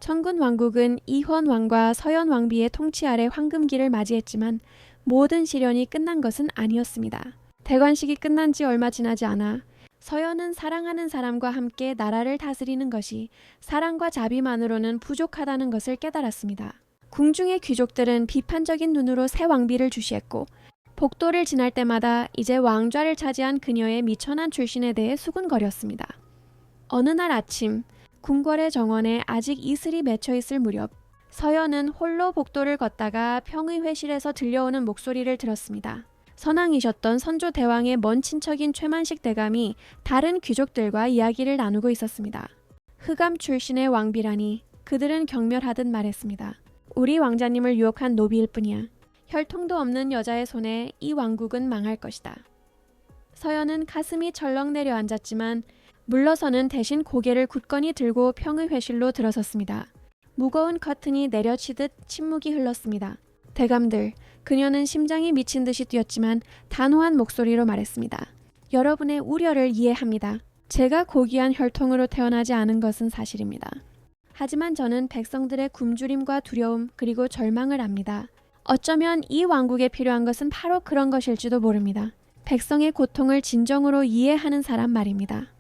청군 왕국은 이헌 왕과 서현 왕비의 통치 아래 황금기를 맞이했지만 모든 시련이 끝난 것은 아니었습니다. 대관식이 끝난 지 얼마 지나지 않아 서현은 사랑하는 사람과 함께 나라를 다스리는 것이 사랑과 자비만으로는 부족하다는 것을 깨달았습니다. 궁중의 귀족들은 비판적인 눈으로 새 왕비를 주시했고 복도를 지날 때마다 이제 왕좌를 차지한 그녀의 미천한 출신에 대해 수군거렸습니다. 어느 날 아침 궁궐의 정원에 아직 이슬이 맺혀있을 무렵 서현은 홀로 복도를 걷다가 평의회실에서 들려오는 목소리를 들었습니다. 선왕이셨던 선조 대왕의 먼 친척인 최만식 대감이 다른 귀족들과 이야기를 나누고 있었습니다. 흑암 출신의 왕비라니 그들은 경멸하듯 말했습니다. 우리 왕자님을 유혹한 노비일 뿐이야. 혈통도 없는 여자의 손에 이 왕국은 망할 것이다. 서현은 가슴이 철렁 내려앉았지만 물러서는 대신 고개를 굳건히 들고 평의회실로 들어섰습니다. 무거운 커튼이 내려치듯 침묵이 흘렀습니다. 대감들, 그녀는 심장이 미친 듯이 뛰었지만 단호한 목소리로 말했습니다. 여러분의 우려를 이해합니다. 제가 고귀한 혈통으로 태어나지 않은 것은 사실입니다. 하지만 저는 백성들의 굶주림과 두려움 그리고 절망을 압니다. 어쩌면 이 왕국에 필요한 것은 바로 그런 것일지도 모릅니다. 백성의 고통을 진정으로 이해하는 사람 말입니다.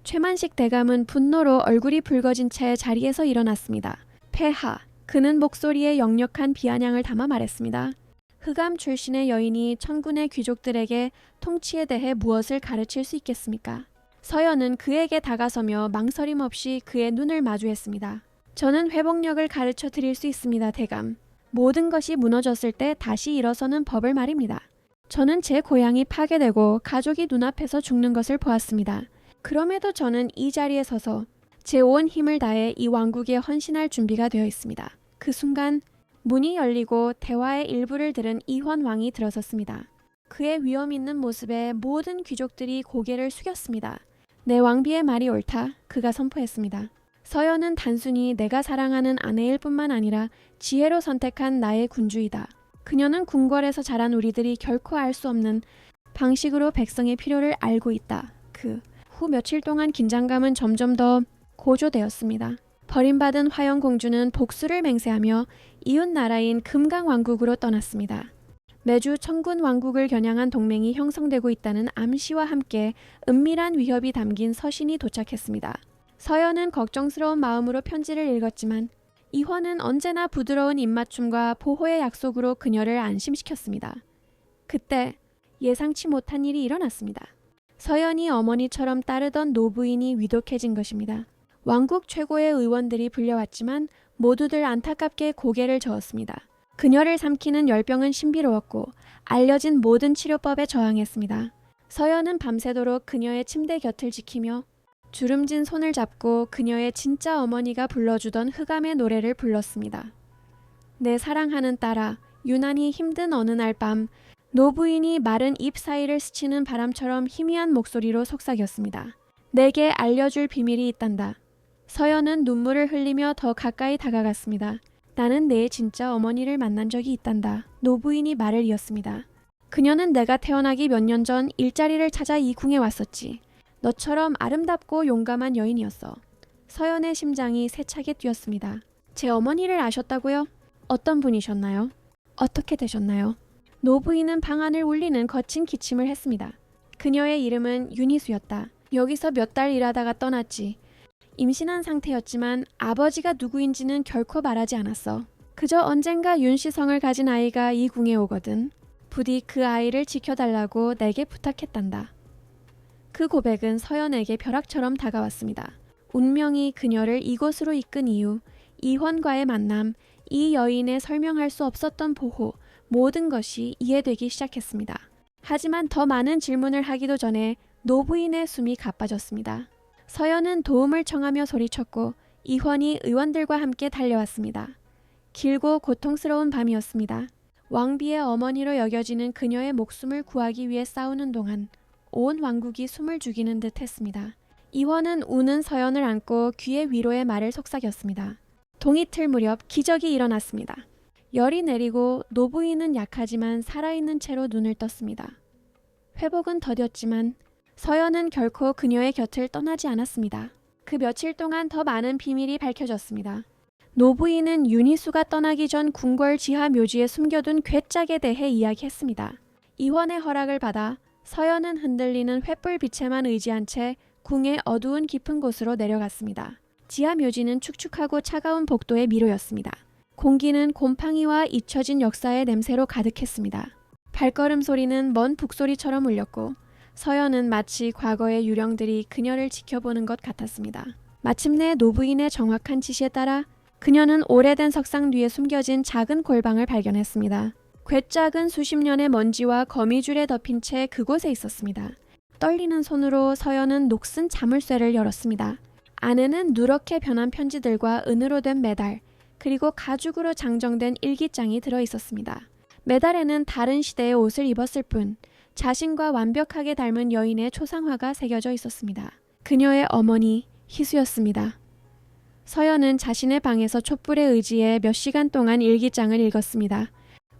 최만식 대감은 분노로 얼굴이 붉어진 채 자리에서 일어났습니다. 폐하, 그는 목소리에 역력한 비아냥을 담아 말했습니다. 흑암 출신의 여인이 천군의 귀족들에게 통치에 대해 무엇을 가르칠 수 있겠습니까? 서현은 그에게 다가서며 망설임 없이 그의 눈을 마주했습니다. 저는 회복력을 가르쳐 드릴 수 있습니다, 대감. 모든 것이 무너졌을 때 다시 일어서는 법을 말입니다. 저는 제 고향이 파괴되고 가족이 눈앞에서 죽는 것을 보았습니다. 그럼에도 저는 이 자리에 서서 제 온 힘을 다해 이 왕국에 헌신할 준비가 되어 있습니다. 그 순간 문이 열리고 대화의 일부를 들은 이헌 왕이 들어섰습니다. 그의 위험 있는 모습에 모든 귀족들이 고개를 숙였습니다. 내 왕비의 말이 옳다, 그가 선포했습니다. 서현은 단순히 내가 사랑하는 아내일 뿐만 아니라 지혜로 선택한 나의 군주이다. 그녀는 궁궐에서 자란 우리들이 결코 알 수 없는 방식으로 백성의 필요를 알고 있다. 후 며칠 동안 긴장감은 점점 더 고조되었습니다. 버림받은 화영공주는 복수를 맹세하며 이웃 나라인 금강왕국으로 떠났습니다. 매주 천군 왕국을 겨냥한 동맹이 형성되고 있다는 암시와 함께 은밀한 위협이 담긴 서신이 도착했습니다. 서현은 걱정스러운 마음으로 편지를 읽었지만 이헌은 언제나 부드러운 입맞춤과 보호의 약속으로 그녀를 안심시켰습니다. 그때 예상치 못한 일이 일어났습니다. 서현이 어머니처럼 따르던 노부인이 위독해진 것입니다. 왕국 최고의 의원들이 불려왔지만 모두들 안타깝게 고개를 저었습니다. 그녀를 삼키는 열병은 신비로웠고 알려진 모든 치료법에 저항했습니다. 서현은 밤새도록 그녀의 침대 곁을 지키며 주름진 손을 잡고 그녀의 진짜 어머니가 불러주던 흑암의 노래를 불렀습니다. 내 사랑하는 딸아, 유난히 힘든 어느 날 밤 노부인이 마른 잎 사이를 스치는 바람처럼 희미한 목소리로 속삭였습니다. 내게 알려줄 비밀이 있단다. 서현은 눈물을 흘리며 더 가까이 다가갔습니다. 나는 내 진짜 어머니를 만난 적이 있단다. 노부인이 말을 이었습니다. 그녀는 내가 태어나기 몇 년 전 일자리를 찾아 이 궁에 왔었지. 너처럼 아름답고 용감한 여인이었어. 서현의 심장이 세차게 뛰었습니다. 제 어머니를 아셨다고요? 어떤 분이셨나요? 어떻게 되셨나요? 노부인은 방안을 울리는 거친 기침을 했습니다. 그녀의 이름은 윤희수였다. 여기서 몇 달 일하다가 떠났지. 임신한 상태였지만 아버지가 누구인지는 결코 말하지 않았어. 그저 언젠가 윤씨성을 가진 아이가 이 궁에 오거든. 부디 그 아이를 지켜달라고 내게 부탁했단다. 그 고백은 서현에게 벼락처럼 다가왔습니다. 운명이 그녀를 이곳으로 이끈 이유, 이헌과의 만남, 이 여인의 설명할 수 없었던 보호, 모든 것이 이해되기 시작했습니다. 하지만 더 많은 질문을 하기도 전에 노부인의 숨이 가빠졌습니다. 서현은 도움을 청하며 소리쳤고 이헌이 의원들과 함께 달려왔습니다. 길고 고통스러운 밤이었습니다. 왕비의 어머니로 여겨지는 그녀의 목숨을 구하기 위해 싸우는 동안 온 왕국이 숨을 죽이는 듯 했습니다. 이헌은 우는 서현을 안고 귀의 위로의 말을 속삭였습니다. 동이틀 무렵 기적이 일어났습니다. 열이 내리고 노부인은 약하지만 살아있는 채로 눈을 떴습니다. 회복은 더뎠지만 서현은 결코 그녀의 곁을 떠나지 않았습니다. 그 며칠 동안 더 많은 비밀이 밝혀졌습니다. 노부인은 윤희수가 떠나기 전 궁궐 지하 묘지에 숨겨둔 괴짝에 대해 이야기했습니다. 이원의 허락을 받아 서연은 흔들리는 횃불 빛에만 의지한 채 궁의 어두운 깊은 곳으로 내려갔습니다. 지하 묘지는 축축하고 차가운 복도의 미로였습니다. 공기는 곰팡이와 잊혀진 역사의 냄새로 가득했습니다. 발걸음 소리는 먼 북소리처럼 울렸고 서연은 마치 과거의 유령들이 그녀를 지켜보는 것 같았습니다. 마침내 노부인의 정확한 지시에 따라 그녀는 오래된 석상 뒤에 숨겨진 작은 골방을 발견했습니다. 괴짝은 수십 년의 먼지와 거미줄에 덮인 채 그곳에 있었습니다. 떨리는 손으로 서연은 녹슨 자물쇠를 열었습니다. 안에는 누렇게 변한 편지들과 은으로 된 메달, 그리고 가죽으로 장정된 일기장이 들어있었습니다. 메달에는 다른 시대의 옷을 입었을 뿐 자신과 완벽하게 닮은 여인의 초상화가 새겨져 있었습니다. 그녀의 어머니 희수였습니다. 서연은 자신의 방에서 촛불에 의지해 몇 시간 동안 일기장을 읽었습니다.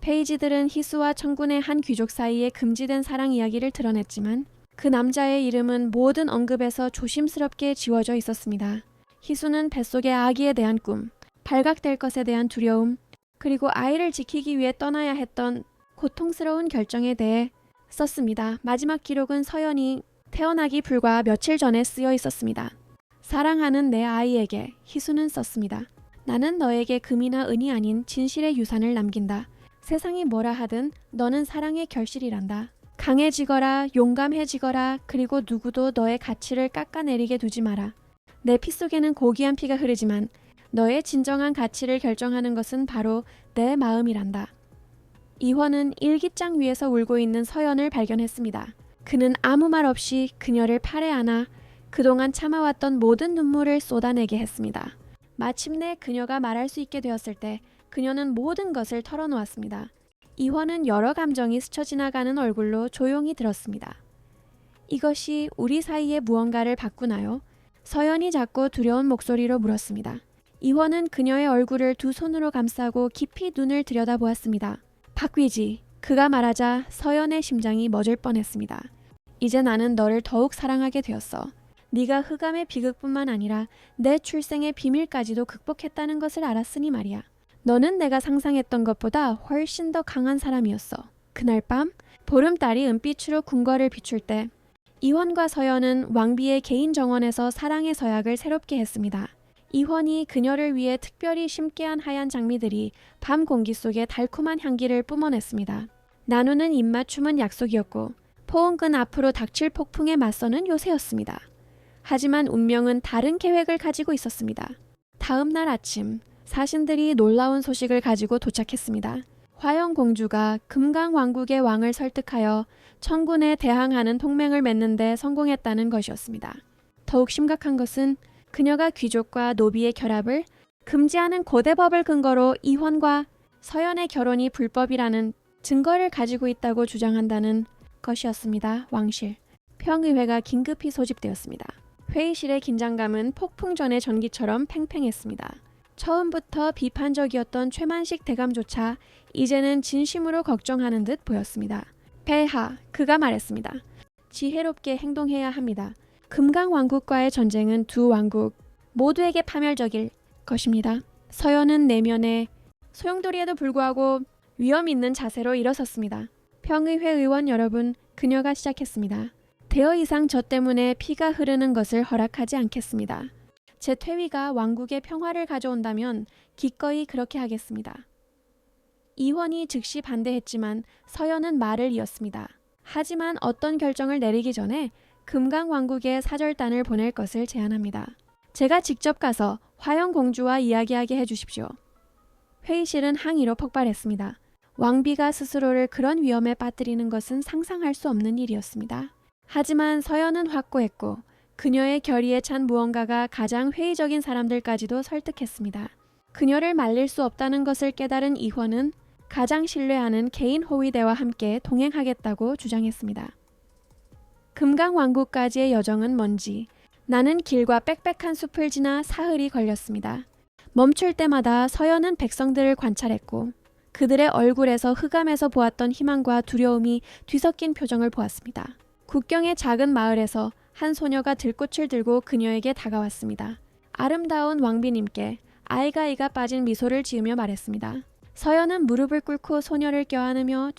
페이지들은 희수와 천군의 한 귀족 사이에 금지된 사랑 이야기를 드러냈지만 그 남자의 이름은 모든 언급에서 조심스럽게 지워져 있었습니다. 희수는 뱃속의 아기에 대한 꿈, 발각될 것에 대한 두려움, 그리고 아이를 지키기 위해 떠나야 했던 고통스러운 결정에 대해 썼습니다. 마지막 기록은 서연이 태어나기 불과 며칠 전에 쓰여 있었습니다. 사랑하는 내 아이에게 희수는 썼습니다. 나는 너에게 금이나 은이 아닌 진실의 유산을 남긴다. 세상이 뭐라 하든 너는 사랑의 결실이란다. 강해지거라, 용감해지거라, 그리고 누구도 너의 가치를 깎아내리게 두지 마라. 내 피 속에는 고귀한 피가 흐르지만 너의 진정한 가치를 결정하는 것은 바로 내 마음이란다. 이원은 일기장 위에서 울고 있는 서연을 발견했습니다. 그는 아무 말 없이 그녀를 팔에 안아 그동안 참아왔던 모든 눈물을 쏟아내게 했습니다. 마침내 그녀가 말할 수 있게 되었을 때 그녀는 모든 것을 털어놓았습니다. 이원은 여러 감정이 스쳐 지나가는 얼굴로 조용히 들었습니다. 이것이 우리 사이의 무언가를 바꾸나요? 서연이 작고 두려운 목소리로 물었습니다. 이원은 그녀의 얼굴을 두 손으로 감싸고 깊이 눈을 들여다보았습니다. 바뀌지. 그가 말하자 서연의 심장이 멎을 뻔했습니다. 이제 나는 너를 더욱 사랑하게 되었어. 네가 흑암의 비극뿐만 아니라 내 출생의 비밀까지도 극복했다는 것을 알았으니 말이야. 너는 내가 상상했던 것보다 훨씬 더 강한 사람이었어. 그날 밤 보름달이 은빛으로 궁궐을 비출 때 이원과 서연은 왕비의 개인 정원에서 사랑의 서약을 새롭게 했습니다. 이원이 그녀를 위해 특별히 심게 한 하얀 장미들이 밤 공기 속에 달콤한 향기를 뿜어냈습니다. 나누는 입맞춤은 약속이었고 포옹은 앞으로 닥칠 폭풍에 맞서는 요새였습니다. 하지만 운명은 다른 계획을 가지고 있었습니다. 다음 날 아침 사신들이 놀라운 소식을 가지고 도착했습니다. 화영공주가 금강왕국의 왕을 설득하여 천군에 대항하는 동맹을 맺는 데 성공했다는 것이었습니다. 더욱 심각한 것은 그녀가 귀족과 노비의 결합을 금지하는 고대법을 근거로 이원과 서연의 결혼이 불법이라는 증거를 가지고 있다고 주장한다는 것이었습니다. 왕실. 평의회가 긴급히 소집되었습니다. 회의실의 긴장감은 폭풍 전의 전기처럼 팽팽했습니다. 처음부터 비판적이었던 최만식 대감조차 이제는 진심으로 걱정하는 듯 보였습니다. 폐하, 그가 말했습니다. 지혜롭게 행동해야 합니다. 금강왕국과의 전쟁은 두 왕국 모두에게 파멸적일 것입니다. 서연은 내면에 소용돌이에도 불구하고 위험 있는 자세로 일어섰습니다. 평의회 의원 여러분, 그녀가 시작했습니다. 대여 이상 저 때문에 피가 흐르는 것을 허락하지 않겠습니다. 제 퇴위가 왕국의 평화를 가져온다면 기꺼이 그렇게 하겠습니다. 이원이 즉시 반대했지만 서연은 말을 이었습니다. 하지만 어떤 결정을 내리기 전에 금강왕국에 사절단을 보낼 것을 제안합니다. 제가 직접 가서 화영공주와 이야기하게 해주십시오. 회의실은 항의로 폭발했습니다. 왕비가 스스로를 그런 위험에 빠뜨리는 것은 상상할 수 없는 일이었습니다. 하지만 서연은 확고했고 그녀의 결의에 찬 무언가가 가장 회의적인 사람들까지도 설득했습니다. 그녀를 말릴 수 없다는 것을 깨달은 이원은 가장 신뢰하는 개인 호위대와 함께 동행하겠다고 주장했습니다. 금강왕국까지의 여정은 먼지, 나는 길과 빽빽한 숲을 지나 사흘이 걸렸습니다. 멈출 때마다 서연은 백성들을 관찰했고 그들의 얼굴에서 흑암에서 보았던 희망과 두려움이 뒤섞인 표정을 보았습니다. 국경의 작은 마을에서 한 소녀가 들꽃을 들고 그녀에게 다가왔습니다. 아름다운 왕비님께 아이가 빠진 미소를 지으며 말했습니다. 서연은 무릎을 꿇고 소녀를 껴안으며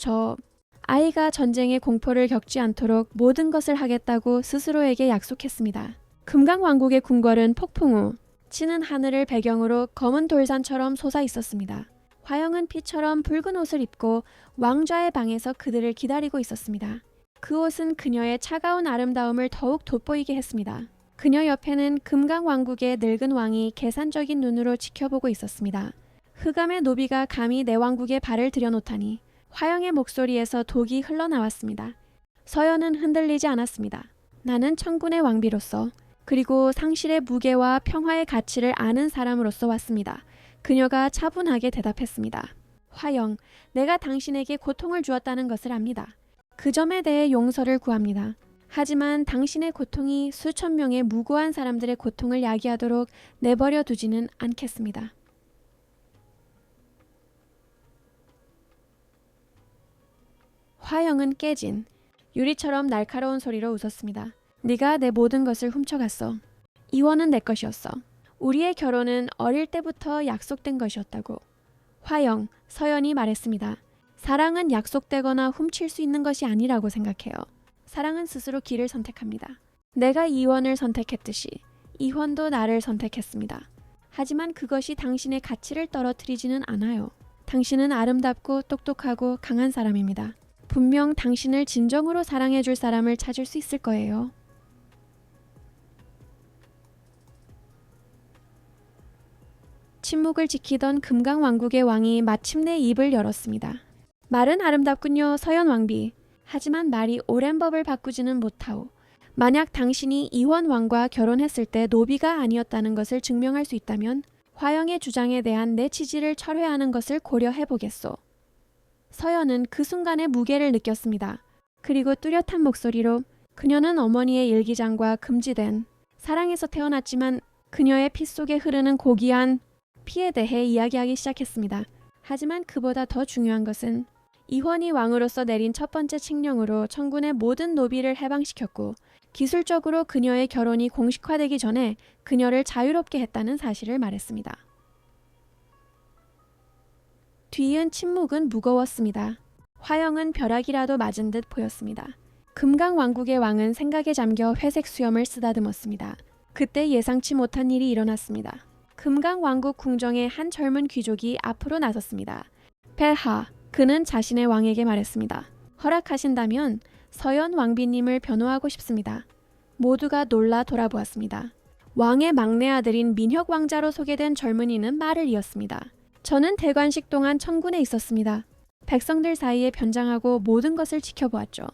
아이가 전쟁의 공포를 겪지 않도록 모든 것을 하겠다고 스스로에게 약속했습니다. 금강왕국의 궁궐은 폭풍 후 치는 하늘을 배경으로 검은 돌산처럼 솟아 있었습니다. 화영은 피처럼 붉은 옷을 입고 왕좌의 방에서 그들을 기다리고 있었습니다. 그 옷은 그녀의 차가운 아름다움을 더욱 돋보이게 했습니다. 그녀 옆에는 금강왕국의 늙은 왕이 계산적인 눈으로 지켜보고 있었습니다. 흑암의 노비가 감히 내 왕국에 발을 들여놓다니. 화영의 목소리에서 독이 흘러나왔습니다. 서연은 흔들리지 않았습니다. 나는 천군의 왕비로서 그리고 상실의 무게와 평화의 가치를 아는 사람으로서 왔습니다. 그녀가 차분하게 대답했습니다. 화영, 내가 당신에게 고통을 주었다는 것을 압니다. 그 점에 대해 용서를 구합니다. 하지만 당신의 고통이 수천 명의 무고한 사람들의 고통을 야기하도록 내버려 두지는 않겠습니다. 화영은 깨진 유리처럼 날카로운 소리로 웃었습니다. 네가 내 모든 것을 훔쳐갔어. 이원은 내 것이었어. 우리의 결혼은 어릴 때부터 약속된 것이었다고. 화영, 서연이 말했습니다. 사랑은 약속되거나 훔칠 수 있는 것이 아니라고 생각해요. 사랑은 스스로 길을 선택합니다. 내가 이원을 선택했듯이 이원도 나를 선택했습니다. 하지만 그것이 당신의 가치를 떨어뜨리지는 않아요. 당신은 아름답고 똑똑하고 강한 사람입니다. 분명 당신을 진정으로 사랑해줄 사람을 찾을 수 있을 거예요. 침묵을 지키던 금강왕국의 왕이 마침내 입을 열었습니다. 말은 아름답군요, 서연 왕비. 하지만 말이 오랜 법을 바꾸지는 못하오. 만약 당신이 이원 왕과 결혼했을 때 노비가 아니었다는 것을 증명할 수 있다면 화영의 주장에 대한 내 지지를 철회하는 것을 고려해보겠소. 서연은 그 순간의 무게를 느꼈습니다. 그리고 뚜렷한 목소리로 그녀는 어머니의 일기장과 금지된 사랑에서 태어났지만 그녀의 피 속에 흐르는 고귀한 피에 대해 이야기하기 시작했습니다. 하지만 그보다 더 중요한 것은 이원이 왕으로서 내린 첫 번째 칙령으로 천군의 모든 노비를 해방시켰고 기술적으로 그녀의 결혼이 공식화되기 전에 그녀를 자유롭게 했다는 사실을 말했습니다. 뒤이은 침묵은 무거웠습니다. 화영은 벼락이라도 맞은 듯 보였습니다. 금강왕국의 왕은 생각에 잠겨 회색 수염을 쓰다듬었습니다. 그때 예상치 못한 일이 일어났습니다. 금강왕국 궁정의 한 젊은 귀족이 앞으로 나섰습니다. 폐하, 그는 자신의 왕에게 말했습니다. 허락하신다면 서연 왕비님을 변호하고 싶습니다. 모두가 놀라 돌아보았습니다. 왕의 막내 아들인 민혁 왕자로 소개된 젊은이는 말을 이었습니다. 저는 대관식 동안 천군에 있었습니다. 백성들 사이에 변장하고 모든 것을 지켜보았죠.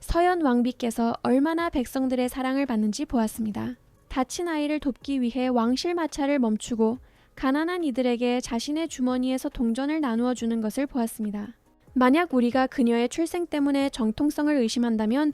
서연 왕비께서 얼마나 백성들의 사랑을 받는지 보았습니다. 다친 아이를 돕기 위해 왕실 마차를 멈추고 가난한 이들에게 자신의 주머니에서 동전을 나누어 주는 것을 보았습니다. 만약 우리가 그녀의 출생 때문에 정통성을 의심한다면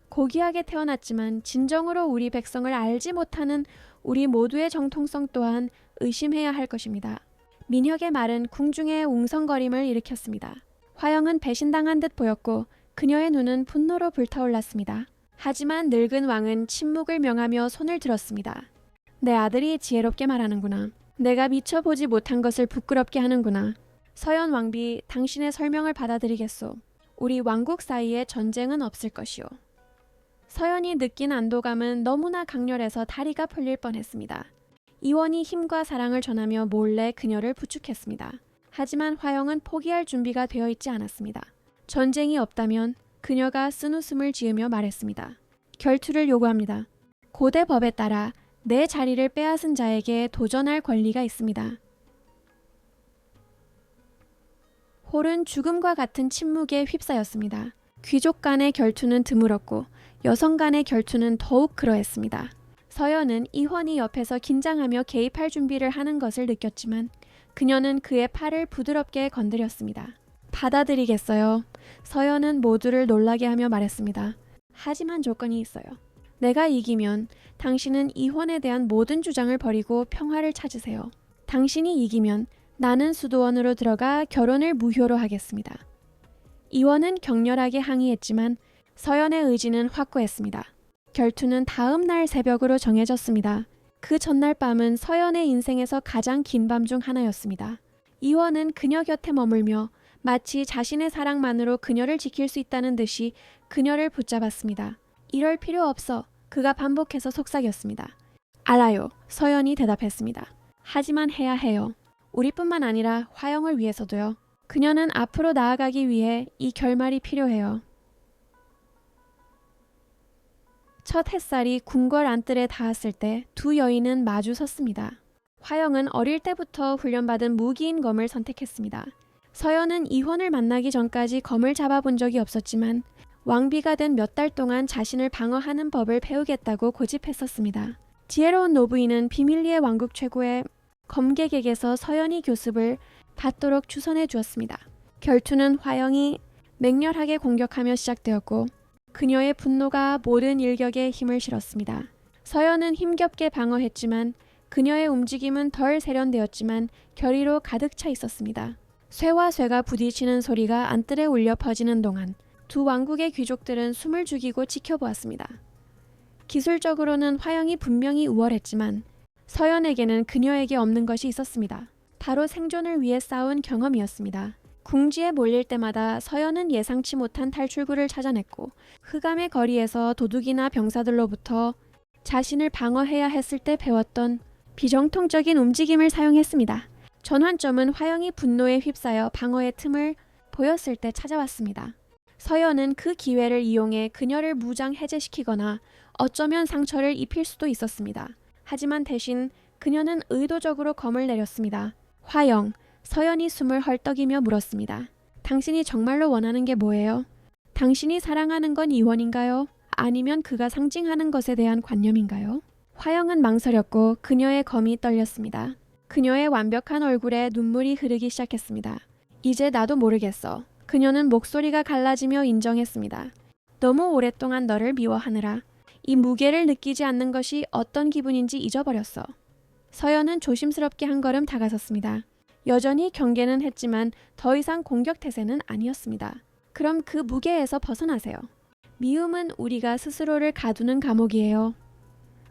고귀하게 태어났지만 진정으로 우리 백성을 알지 못하는 우리 모두의 정통성 또한 의심해야 할 것입니다. 민혁의 말은 궁중에 웅성거림을 일으켰습니다. 화영은 배신당한 듯 보였고 그녀의 눈은 분노로 불타올랐습니다. 하지만 늙은 왕은 침묵을 명하며 손을 들었습니다. 내 아들이 지혜롭게 말하는구나. 내가 미처 보지 못한 것을 부끄럽게 하는구나. 서연 왕비, 당신의 설명을 받아들이겠소. 우리 왕국 사이에 전쟁은 없을 것이오. 서연이 느낀 안도감은 너무나 강렬해서 다리가 풀릴 뻔했습니다. 이원이 힘과 사랑을 전하며 몰래 그녀를 부축했습니다. 하지만 화영은 포기할 준비가 되어 있지 않았습니다. 전쟁이 없다면 그녀가 쓴웃음을 지으며 말했습니다. 결투를 요구합니다. 고대 법에 따라 내 자리를 빼앗은 자에게 도전할 권리가 있습니다. 홀은 죽음과 같은 침묵에 휩싸였습니다. 귀족 간의 결투는 드물었고 여성 간의 결투는 더욱 그러했습니다. 서연은 이원이 옆에서 긴장하며 개입할 준비를 하는 것을 느꼈지만 그녀는 그의 팔을 부드럽게 건드렸습니다. 받아들이겠어요. 서연은 모두를 놀라게 하며 말했습니다. 하지만 조건이 있어요. 내가 이기면 당신은 이혼에 대한 모든 주장을 버리고 평화를 찾으세요. 당신이 이기면 나는 수도원으로 들어가 결혼을 무효로 하겠습니다. 이원은 격렬하게 항의했지만 서연의 의지는 확고했습니다. 결투는 다음 날 새벽으로 정해졌습니다. 그 전날 밤은 서연의 인생에서 가장 긴 밤 중 하나였습니다. 이원은 그녀 곁에 머물며 마치 자신의 사랑만으로 그녀를 지킬 수 있다는 듯이 그녀를 붙잡았습니다. 이럴 필요 없어. 그가 반복해서 속삭였습니다. 알아요. 서연이 대답했습니다. 하지만 해야 해요. 우리뿐만 아니라 화영을 위해서도요. 그녀는 앞으로 나아가기 위해 이 결말이 필요해요. 첫 햇살이 궁궐 안뜰에 닿았을 때 두 여인은 마주 섰습니다. 화영은 어릴 때부터 훈련받은 무기인 검을 선택했습니다. 서연은 이혼을 만나기 전까지 검을 잡아본 적이 없었지만 왕비가 된 몇 달 동안 자신을 방어하는 법을 배우겠다고 고집했었습니다. 지혜로운 노부인은 비밀리에 왕국 최고의 검객에게서 서연이 교습을 받도록 추선해 주었습니다. 결투는 화영이 맹렬하게 공격하며 시작되었고 그녀의 분노가 모든 일격에 힘을 실었습니다. 서연은 힘겹게 방어했지만 그녀의 움직임은 덜 세련되었지만 결의로 가득 차 있었습니다. 쇠와 쇠가 부딪히는 소리가 안뜰에 울려 퍼지는 동안 두 왕국의 귀족들은 숨을 죽이고 지켜보았습니다. 기술적으로는 화영이 분명히 우월했지만 서연에게는 그녀에게 없는 것이 있었습니다. 바로 생존을 위해 싸운 경험이었습니다. 궁지에 몰릴 때마다 서연은 예상치 못한 탈출구를 찾아냈고 흑암의 거리에서 도둑이나 병사들로부터 자신을 방어해야 했을 때 배웠던 비정통적인 움직임을 사용했습니다. 전환점은 화영이 분노에 휩싸여 방어의 틈을 보였을 때 찾아왔습니다. 서연은 그 기회를 이용해 그녀를 무장 해제시키거나 어쩌면 상처를 입힐 수도 있었습니다. 하지만 대신 그녀는 의도적으로 검을 내렸습니다. 화영, 서연이 숨을 헐떡이며 물었습니다. 당신이 정말로 원하는 게 뭐예요? 당신이 사랑하는 건 이원인가요? 아니면 그가 상징하는 것에 대한 관념인가요? 화영은 망설였고 그녀의 검이 떨렸습니다. 그녀의 완벽한 얼굴에 눈물이 흐르기 시작했습니다. 이제 나도 모르겠어. 그녀는 목소리가 갈라지며 인정했습니다. 너무 오랫동안 너를 미워하느라 이 무게를 느끼지 않는 것이 어떤 기분인지 잊어버렸어. 서연은 조심스럽게 한 걸음 다가섰습니다. 여전히 경계는 했지만 더 이상 공격 태세는 아니었습니다. 그럼 그 무게에서 벗어나세요. 미움은 우리가 스스로를 가두는 감옥이에요.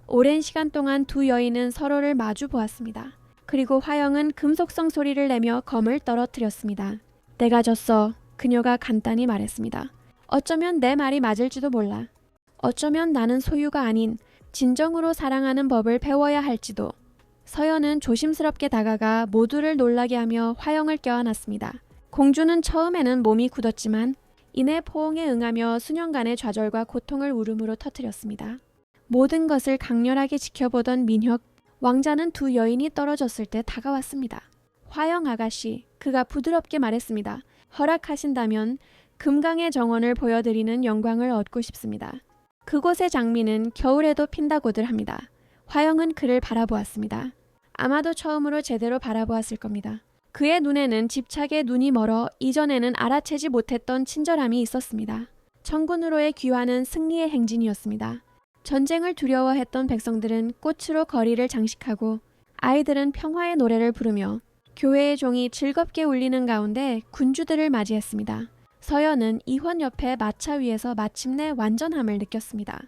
오랜 시간 동안 두 여인은 서로를 마주 보았습니다. 그리고 화영은 금속성 소리를 내며 검을 떨어뜨렸습니다. 내가 졌어. 그녀가 간단히 말했습니다. 어쩌면 내 말이 맞을지도 몰라. 어쩌면 나는 소유가 아닌 진정으로 사랑하는 법을 배워야 할지도. 서연은 조심스럽게 다가가 모두를 놀라게 하며 화영을 껴안았습니다. 공주는 처음에는 몸이 굳었지만 이내 포옹에 응하며 수년간의 좌절과 고통을 울음으로 터뜨렸습니다. 모든 것을 강렬하게 지켜보던 민혁 왕자는 두 여인이 떨어졌을 때 다가왔습니다. 화영 아가씨, 그가 부드럽게 말했습니다. 허락하신다면 금강의 정원을 보여드리는 영광을 얻고 싶습니다. 그곳의 장미는 겨울에도 핀다고들 합니다. 화영은 그를 바라보았습니다. 아마도 처음으로 제대로 바라보았을 겁니다. 그의 눈에는 집착에 눈이 멀어 이전에는 알아채지 못했던 친절함이 있었습니다. 천군으로의 귀화는 승리의 행진이었습니다. 전쟁을 두려워했던 백성들은 꽃으로 거리를 장식하고 아이들은 평화의 노래를 부르며 교회의 종이 즐겁게 울리는 가운데 군주들을 맞이했습니다. 서연은 이혼 옆에 마차 위에서 마침내 완전함을 느꼈습니다.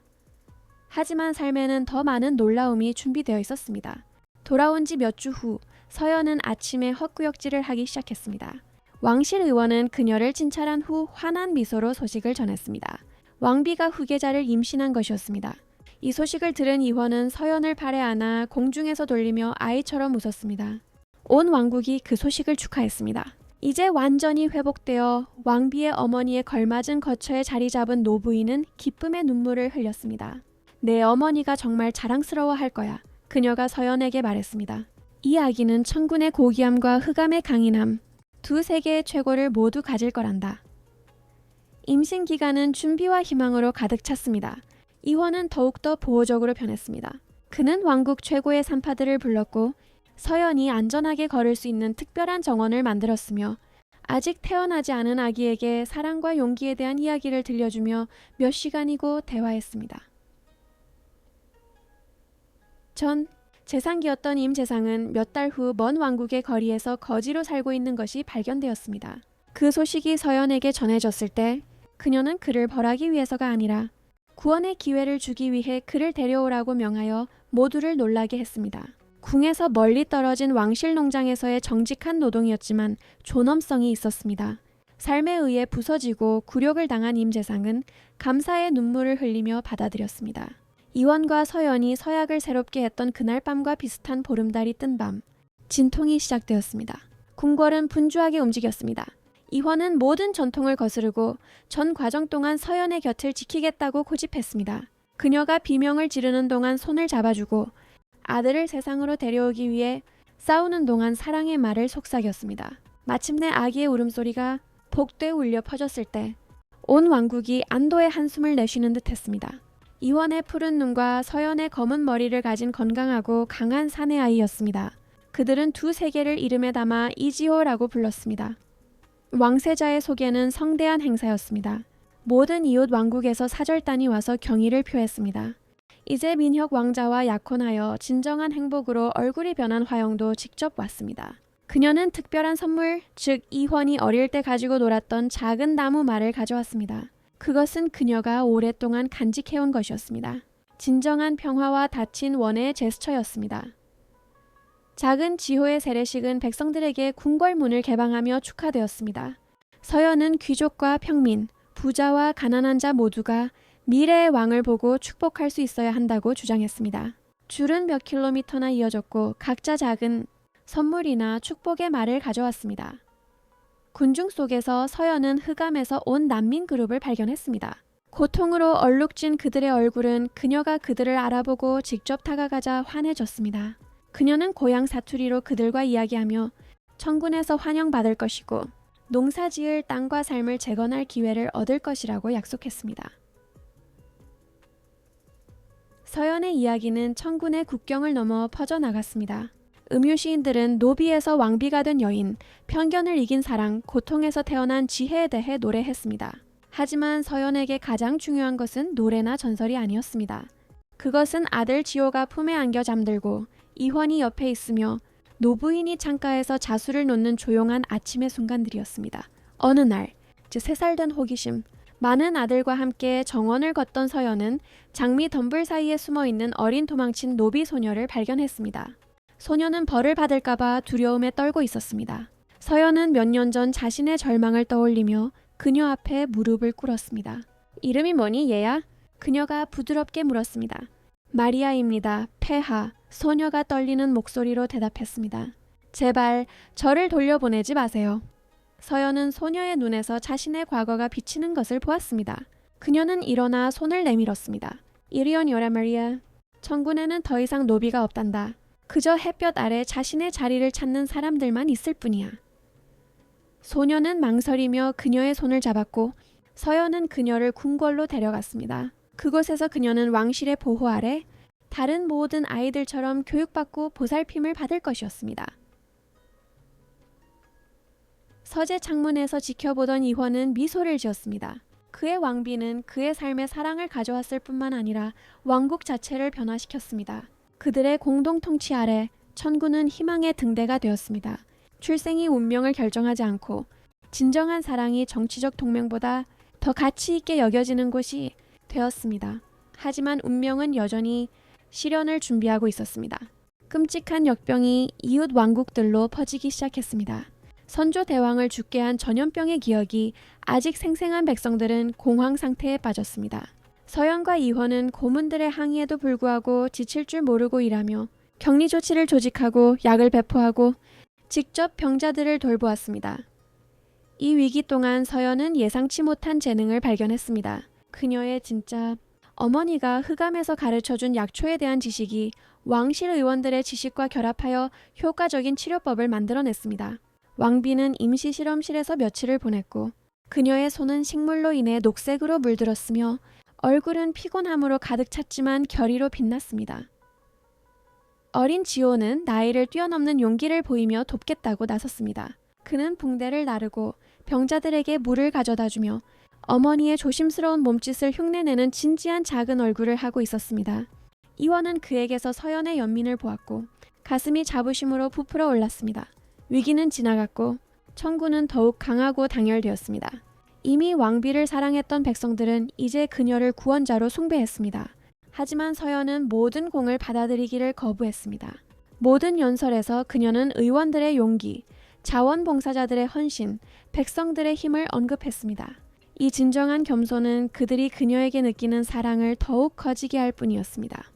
하지만 삶에는 더 많은 놀라움이 준비되어 있었습니다. 돌아온 지 몇 주 후 서연은 아침에 헛구역질을 하기 시작했습니다. 왕실 의원은 그녀를 진찰한 후 환한 미소로 소식을 전했습니다. 왕비가 후계자를 임신한 것이었습니다. 이 소식을 들은 이원은 서연을 팔에 안아 공중에서 돌리며 아이처럼 웃었습니다. 온 왕국이 그 소식을 축하했습니다. 이제 완전히 회복되어 왕비의 어머니에 걸맞은 거처에 자리 잡은 노부인은 기쁨의 눈물을 흘렸습니다. 내 어머니가 정말 자랑스러워할 거야. 그녀가 서연에게 말했습니다. 이 아기는 천군의 고귀함과 흑암의 강인함, 두 세계의 최고를 모두 가질 거란다. 임신 기간은 준비와 희망으로 가득 찼습니다. 이원은 더욱더 보호적으로 변했습니다. 그는 왕국 최고의 산파들을 불렀고 서연이 안전하게 걸을 수 있는 특별한 정원을 만들었으며 아직 태어나지 않은 아기에게 사랑과 용기에 대한 이야기를 들려주며 몇 시간이고 대화했습니다. 전 재상기였던 임재상은 몇 달 후 먼 왕국의 거리에서 거지로 살고 있는 것이 발견되었습니다. 그 소식이 서연에게 전해졌을 때 그녀는 그를 벌하기 위해서가 아니라 구원의 기회를 주기 위해 그를 데려오라고 명하여 모두를 놀라게 했습니다. 궁에서 멀리 떨어진 왕실 농장에서의 정직한 노동이었지만 존엄성이 있었습니다. 삶에 의해 부서지고 굴욕을 당한 임재상은 감사의 눈물을 흘리며 받아들였습니다. 이원과 서연이 서약을 새롭게 했던 그날 밤과 비슷한 보름달이 뜬 밤, 진통이 시작되었습니다. 궁궐은 분주하게 움직였습니다. 이원은 모든 전통을 거스르고 전 과정 동안 서연의 곁을 지키겠다고 고집했습니다. 그녀가 비명을 지르는 동안 손을 잡아주고 아들을 세상으로 데려오기 위해 싸우는 동안 사랑의 말을 속삭였습니다. 마침내 아기의 울음소리가 복되에 울려 퍼졌을 때 온 왕국이 안도의 한숨을 내쉬는 듯 했습니다. 이원의 푸른 눈과 서연의 검은 머리를 가진 건강하고 강한 사내 아이였습니다. 그들은 두 세계를 이름에 담아 이지호라고 불렀습니다. 왕세자의 소개는 성대한 행사였습니다. 모든 이웃 왕국에서 사절단이 와서 경의를 표했습니다. 이제 민혁 왕자와 약혼하여 진정한 행복으로 얼굴이 변한 화영도 직접 왔습니다. 그녀는 특별한 선물, 즉 이환이 어릴 때 가지고 놀았던 작은 나무 말을 가져왔습니다. 그것은 그녀가 오랫동안 간직해온 것이었습니다. 진정한 평화와 닫힌 원의 제스처였습니다. 작은 지호의 세례식은 백성들에게 궁궐 문을 개방하며 축하되었습니다. 서연은 귀족과 평민, 부자와 가난한 자 모두가 미래의 왕을 보고 축복할 수 있어야 한다고 주장했습니다. 줄은 몇 킬로미터나 이어졌고 각자 작은 선물이나 축복의 말을 가져왔습니다. 군중 속에서 서연은 흑암에서 온 난민 그룹을 발견했습니다. 고통으로 얼룩진 그들의 얼굴은 그녀가 그들을 알아보고 직접 다가가자 환해졌습니다. 그녀는 고향 사투리로 그들과 이야기하며 천군에서 환영받을 것이고 농사지을 땅과 삶을 재건할 기회를 얻을 것이라고 약속했습니다. 서연의 이야기는 천군의 국경을 넘어 퍼져나갔습니다. 음유시인들은 노비에서 왕비가 된 여인, 편견을 이긴 사랑, 고통에서 태어난 지혜에 대해 노래했습니다. 하지만 서연에게 가장 중요한 것은 노래나 전설이 아니었습니다. 그것은 아들 지호가 품에 안겨 잠들고 이환이 옆에 있으며 노부인이 창가에서 자수를 놓는 조용한 아침의 순간들이었습니다. 어느 날, 즉 3살 된 호기심, 많은 아들과 함께 정원을 걷던 서연은 장미 덤불 사이에 숨어있는 어린 도망친 노비 소녀를 발견했습니다. 소녀는 벌을 받을까봐 두려움에 떨고 있었습니다. 서연은 몇 년 전 자신의 절망을 떠올리며 그녀 앞에 무릎을 꿇었습니다. 이름이 뭐니 얘야? 그녀가 부드럽게 물었습니다. 마리아입니다. 폐하. 소녀가 떨리는 목소리로 대답했습니다. 제발 저를 돌려보내지 마세요. 서연은 소녀의 눈에서 자신의 과거가 비치는 것을 보았습니다. 그녀는 일어나 손을 내밀었습니다. 이리 오너라 마리아. 천군에는 더 이상 노비가 없단다. 그저 햇볕 아래 자신의 자리를 찾는 사람들만 있을 뿐이야. 소녀는 망설이며 그녀의 손을 잡았고 서연은 그녀를 궁궐로 데려갔습니다. 그곳에서 그녀는 왕실의 보호 아래 다른 모든 아이들처럼 교육받고 보살핌을 받을 것이었습니다. 서재 창문에서 지켜보던 이환은 미소를 지었습니다. 그의 왕비는 그의 삶에 사랑을 가져왔을 뿐만 아니라 왕국 자체를 변화시켰습니다. 그들의 공동 통치 아래 천군은 희망의 등대가 되었습니다. 출생이 운명을 결정하지 않고 진정한 사랑이 정치적 동맹보다 더 가치 있게 여겨지는 곳이 되었습니다. 하지만 운명은 여전히 시련을 준비하고 있었습니다. 끔찍한 역병이 이웃 왕국들로 퍼지기 시작했습니다. 선조 대왕을 죽게 한 전염병의 기억이 아직 생생한 백성들은 공황 상태에 빠졌습니다. 서연과 이환은 고문들의 항의에도 불구하고 지칠 줄 모르고 일하며 격리 조치를 조직하고 약을 배포하고 직접 병자들을 돌보았습니다. 이 위기 동안 서연은 예상치 못한 재능을 발견했습니다. 그녀의 진짜 어머니가 흑암에서 가르쳐준 약초에 대한 지식이 왕실 의원들의 지식과 결합하여 효과적인 치료법을 만들어냈습니다. 왕비는 임시 실험실에서 며칠을 보냈고 그녀의 손은 식물로 인해 녹색으로 물들었으며 얼굴은 피곤함으로 가득 찼지만 결의로 빛났습니다. 어린 지호는 나이를 뛰어넘는 용기를 보이며 돕겠다고 나섰습니다. 그는 붕대를 나르고 병자들에게 물을 가져다주며 어머니의 조심스러운 몸짓을 흉내내는 진지한 작은 얼굴을 하고 있었습니다. 이원은 그에게서 서연의 연민을 보았고 가슴이 자부심으로 부풀어 올랐습니다. 위기는 지나갔고 천군은 더욱 강하고 당열되었습니다. 이미 왕비를 사랑했던 백성들은 이제 그녀를 구원자로 숭배했습니다. 하지만 서연은 모든 공을 받아들이기를 거부했습니다. 모든 연설에서 그녀는 의원들의 용기, 자원봉사자들의 헌신, 백성들의 힘을 언급했습니다. 이 진정한 겸손은 그들이 그녀에게 느끼는 사랑을 더욱 커지게 할 뿐이었습니다.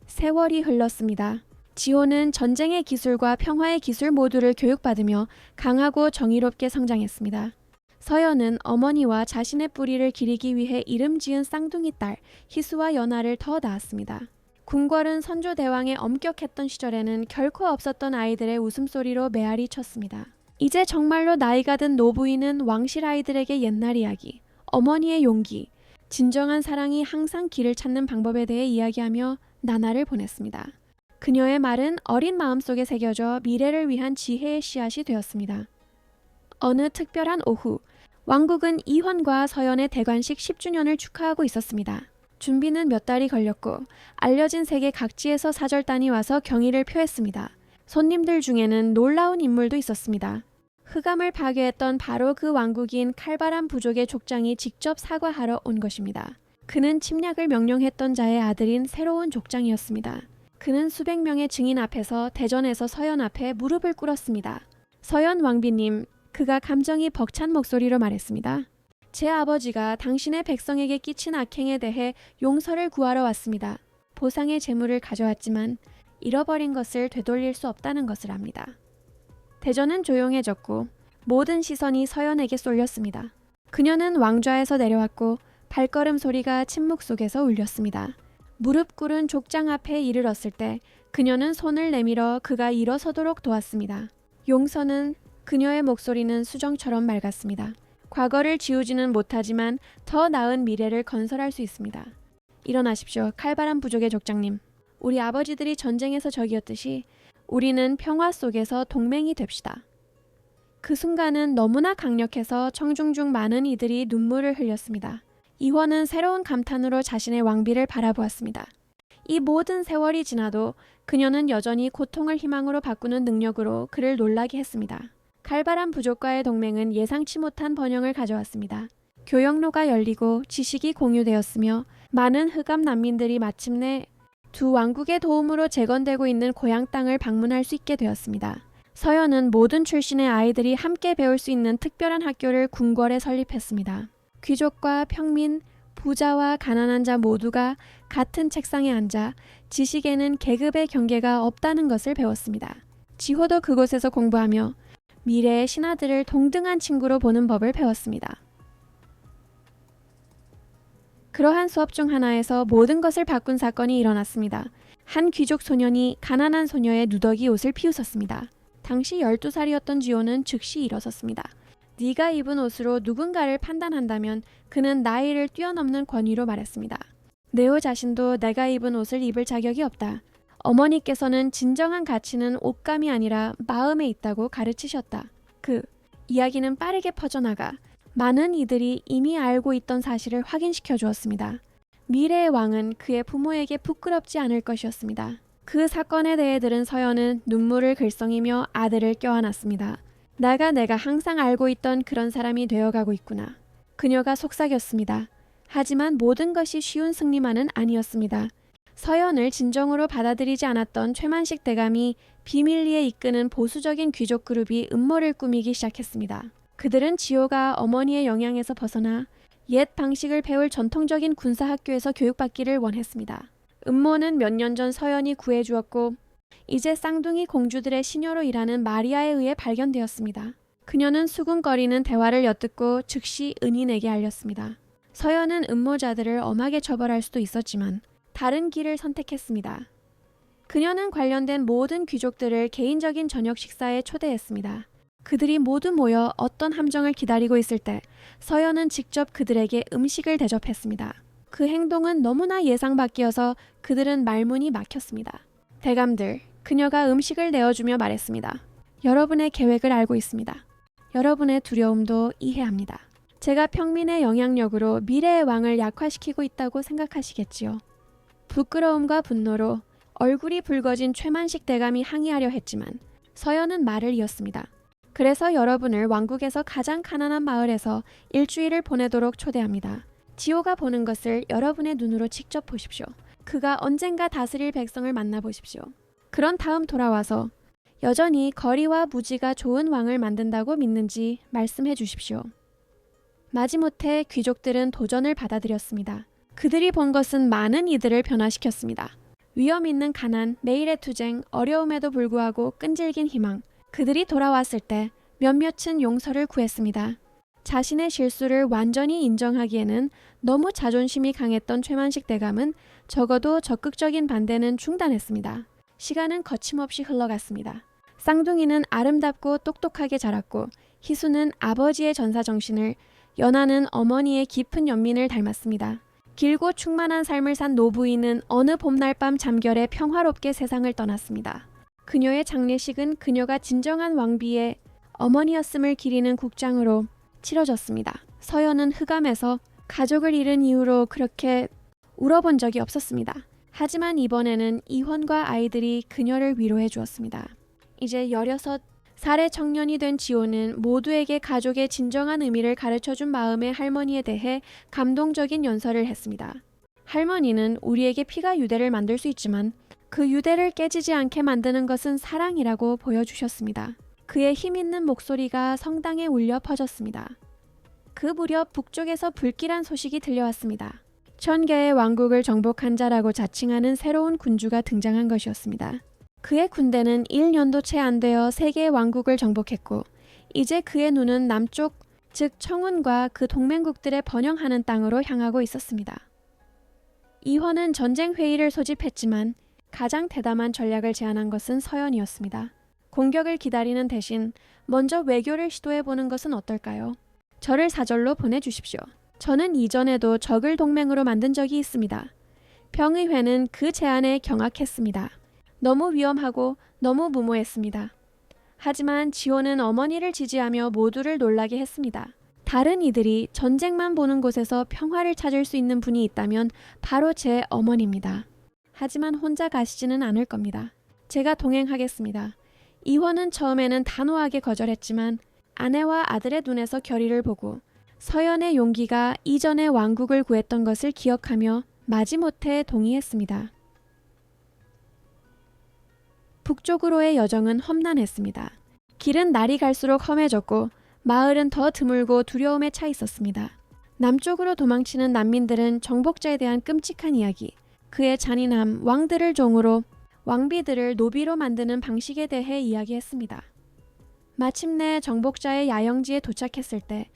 세월이 흘렀습니다. 지호는 전쟁의 기술과 평화의 기술 모두를 교육받으며 강하고 정의롭게 성장했습니다. 서연은 어머니와 자신의 뿌리를 기리기 위해 이름 지은 쌍둥이 딸 희수와 연아를 더 낳았습니다. 궁궐은 선조대왕의 엄격했던 시절에는 결코 없었던 아이들의 웃음소리로 메아리 쳤습니다. 이제 정말로 나이가 든 노부인은 왕실 아이들에게 옛날 이야기, 어머니의 용기, 진정한 사랑이 항상 길을 찾는 방법에 대해 이야기하며 나날을 보냈습니다. 그녀의 말은 어린 마음속에 새겨져 미래를 위한 지혜의 씨앗이 되었습니다. 어느 특별한 오후, 왕국은 이환과 서연의 대관식 10주년을 축하하고 있었습니다. 준비는 몇 달이 걸렸고 알려진 세계 각지에서 사절단이 와서 경의를 표했습니다. 손님들 중에는 놀라운 인물도 있었습니다. 흑암을 파괴했던 바로 그 왕국인 칼바람 부족의 족장이 직접 사과하러 온 것입니다. 그는 침략을 명령했던 자의 아들인 새로운 족장이었습니다. 그는 수백 명의 증인 앞에서 대전에서 서연 앞에 무릎을 꿇었습니다. 서연 왕비님, 그가 감정이 벅찬 목소리로 말했습니다. 제 아버지가 당신의 백성에게 끼친 악행에 대해 용서를 구하러 왔습니다. 보상의 재물을 가져왔지만 잃어버린 것을 되돌릴 수 없다는 것을 압니다. 대전은 조용해졌고 모든 시선이 서연에게 쏠렸습니다. 그녀는 왕좌에서 내려왔고 발걸음 소리가 침묵 속에서 울렸습니다. 무릎 꿇은 족장 앞에 이르렀을 때 그녀는 손을 내밀어 그가 일어서도록 도왔습니다. 용서는 그녀의 목소리는 수정처럼 맑았습니다. 과거를 지우지는 못하지만 더 나은 미래를 건설할 수 있습니다. 일어나십시오, 칼바람 부족의 족장님. 우리 아버지들이 전쟁에서 적이었듯이 우리는 평화 속에서 동맹이 됩시다. 그 순간은 너무나 강력해서 청중 중 많은 이들이 눈물을 흘렸습니다. 이원은 새로운 감탄으로 자신의 왕비를 바라보았습니다. 이 모든 세월이 지나도 그녀는 여전히 고통을 희망으로 바꾸는 능력으로 그를 놀라게 했습니다. 칼바람 부족과의 동맹은 예상치 못한 번영을 가져왔습니다. 교역로가 열리고 지식이 공유되었으며 많은 흑암 난민들이 마침내 두 왕국의 도움으로 재건되고 있는 고향 땅을 방문할 수 있게 되었습니다. 서연은 모든 출신의 아이들이 함께 배울 수 있는 특별한 학교를 궁궐에 설립했습니다. 귀족과 평민, 부자와 가난한 자 모두가 같은 책상에 앉아 지식에는 계급의 경계가 없다는 것을 배웠습니다. 지호도 그곳에서 공부하며 미래의 신하들을 동등한 친구로 보는 법을 배웠습니다. 그러한 수업 중 하나에서 모든 것을 바꾼 사건이 일어났습니다. 한 귀족 소년이 가난한 소녀의 누더기 옷을 비웃었습니다. 당시 12살이었던 지호는 즉시 일어섰습니다. 네가 입은 옷으로 누군가를 판단한다면 그는 나이를 뛰어넘는 권위로 말했습니다. 네오 자신도 내가 입은 옷을 입을 자격이 없다. 어머니께서는 진정한 가치는 옷감이 아니라 마음에 있다고 가르치셨다. 그 이야기는 빠르게 퍼져나가 많은 이들이 이미 알고 있던 사실을 확인시켜 주었습니다. 미래의 왕은 그의 부모에게 부끄럽지 않을 것이었습니다. 그 사건에 대해 들은 서연은 눈물을 글썽이며 아들을 껴안았습니다. 내가 항상 알고 있던 그런 사람이 되어가고 있구나. 그녀가 속삭였습니다. 하지만 모든 것이 쉬운 승리만은 아니었습니다. 서연을 진정으로 받아들이지 않았던 최만식 대감이 비밀리에 이끄는 보수적인 귀족 그룹이 음모를 꾸미기 시작했습니다. 그들은 지호가 어머니의 영향에서 벗어나 옛 방식을 배울 전통적인 군사학교에서 교육받기를 원했습니다. 음모는 몇 년 전 서연이 구해주었고 이제 쌍둥이 공주들의 시녀로 일하는 마리아에 의해 발견되었습니다. 그녀는 수군거리는 대화를 엿듣고 즉시 은인에게 알렸습니다. 서연은 음모자들을 엄하게 처벌할 수도 있었지만 다른 길을 선택했습니다. 그녀는 관련된 모든 귀족들을 개인적인 저녁 식사에 초대했습니다. 그들이 모두 모여 어떤 함정을 기다리고 있을 때 서연은 직접 그들에게 음식을 대접했습니다. 그 행동은 너무나 예상 밖이어서 그들은 말문이 막혔습니다. 대감들, 그녀가 음식을 내어주며 말했습니다. 여러분의 계획을 알고 있습니다. 여러분의 두려움도 이해합니다. 제가 평민의 영향력으로 미래의 왕을 약화시키고 있다고 생각하시겠지요. 부끄러움과 분노로 얼굴이 붉어진 최만식 대감이 항의하려 했지만 서연은 말을 이었습니다. 그래서 여러분을 왕국에서 가장 가난한 마을에서 일주일을 보내도록 초대합니다. 지호가 보는 것을 여러분의 눈으로 직접 보십시오. 그가 언젠가 다스릴 백성을 만나보십시오. 그런 다음 돌아와서 여전히 거리와 무지가 좋은 왕을 만든다고 믿는지 말씀해 주십시오. 마지못해 귀족들은 도전을 받아들였습니다. 그들이 본 것은 많은 이들을 변화시켰습니다. 위험 있는 가난, 매일의 투쟁, 어려움에도 불구하고 끈질긴 희망. 그들이 돌아왔을 때 몇몇은 용서를 구했습니다. 자신의 실수를 완전히 인정하기에는 너무 자존심이 강했던 최만식 대감은 적어도 적극적인 반대는 중단했습니다. 시간은 거침없이 흘러갔습니다. 쌍둥이는 아름답고 똑똑하게 자랐고 희수는 아버지의 전사정신을, 연하는 어머니의 깊은 연민을 닮았습니다. 길고 충만한 삶을 산 노부인은 어느 봄날 밤 잠결에 평화롭게 세상을 떠났습니다. 그녀의 장례식은 그녀가 진정한 왕비의 어머니였음을 기리는 국장으로 치러졌습니다. 서연은 흑암에서 가족을 잃은 이후로 그렇게 울어본 적이 없었습니다. 하지만 이번에는 이헌과 아이들이 그녀를 위로해 주었습니다. 이제 16살의 청년이 된 지호는 모두에게 가족의 진정한 의미를 가르쳐준 마음의 할머니에 대해 감동적인 연설을 했습니다. 할머니는 우리에게 피가 유대를 만들 수 있지만 그 유대를 깨지지 않게 만드는 것은 사랑이라고 보여주셨습니다. 그의 힘있는 목소리가 성당에 울려 퍼졌습니다. 그 무렵 북쪽에서 불길한 소식이 들려왔습니다. 1000개의 왕국을 정복한 자라고 자칭하는 새로운 군주가 등장한 것이었습니다. 그의 군대는 1년도 채 안 되어 3개의 왕국을 정복했고 이제 그의 눈은 남쪽, 즉 청운과 그 동맹국들의 번영하는 땅으로 향하고 있었습니다. 이헌은 전쟁 회의를 소집했지만 가장 대담한 전략을 제안한 것은 서연이었습니다. 공격을 기다리는 대신 먼저 외교를 시도해보는 것은 어떨까요? 저를 사절로 보내주십시오. 저는 이전에도 적을 동맹으로 만든 적이 있습니다. 병의회는 그 제안에 경악했습니다. 너무 위험하고 너무 무모했습니다. 하지만 지호는 어머니를 지지하며 모두를 놀라게 했습니다. 다른 이들이 전쟁만 보는 곳에서 평화를 찾을 수 있는 분이 있다면 바로 제 어머니입니다. 하지만 혼자 가시지는 않을 겁니다. 제가 동행하겠습니다. 이헌은 처음에는 단호하게 거절했지만 아내와 아들의 눈에서 결의를 보고 서연의 용기가 이전에 왕국을 구했던 것을 기억하며 마지못해 동의했습니다. 북쪽으로의 여정은 험난했습니다. 길은 날이 갈수록 험해졌고 마을은 더 드물고 두려움에 차 있었습니다. 남쪽으로 도망치는 난민들은 정복자에 대한 끔찍한 이야기, 그의 잔인함, 왕들을 종으로 왕비들을 노비로 만드는 방식에 대해 이야기했습니다. 마침내 정복자의 야영지에 도착했을 때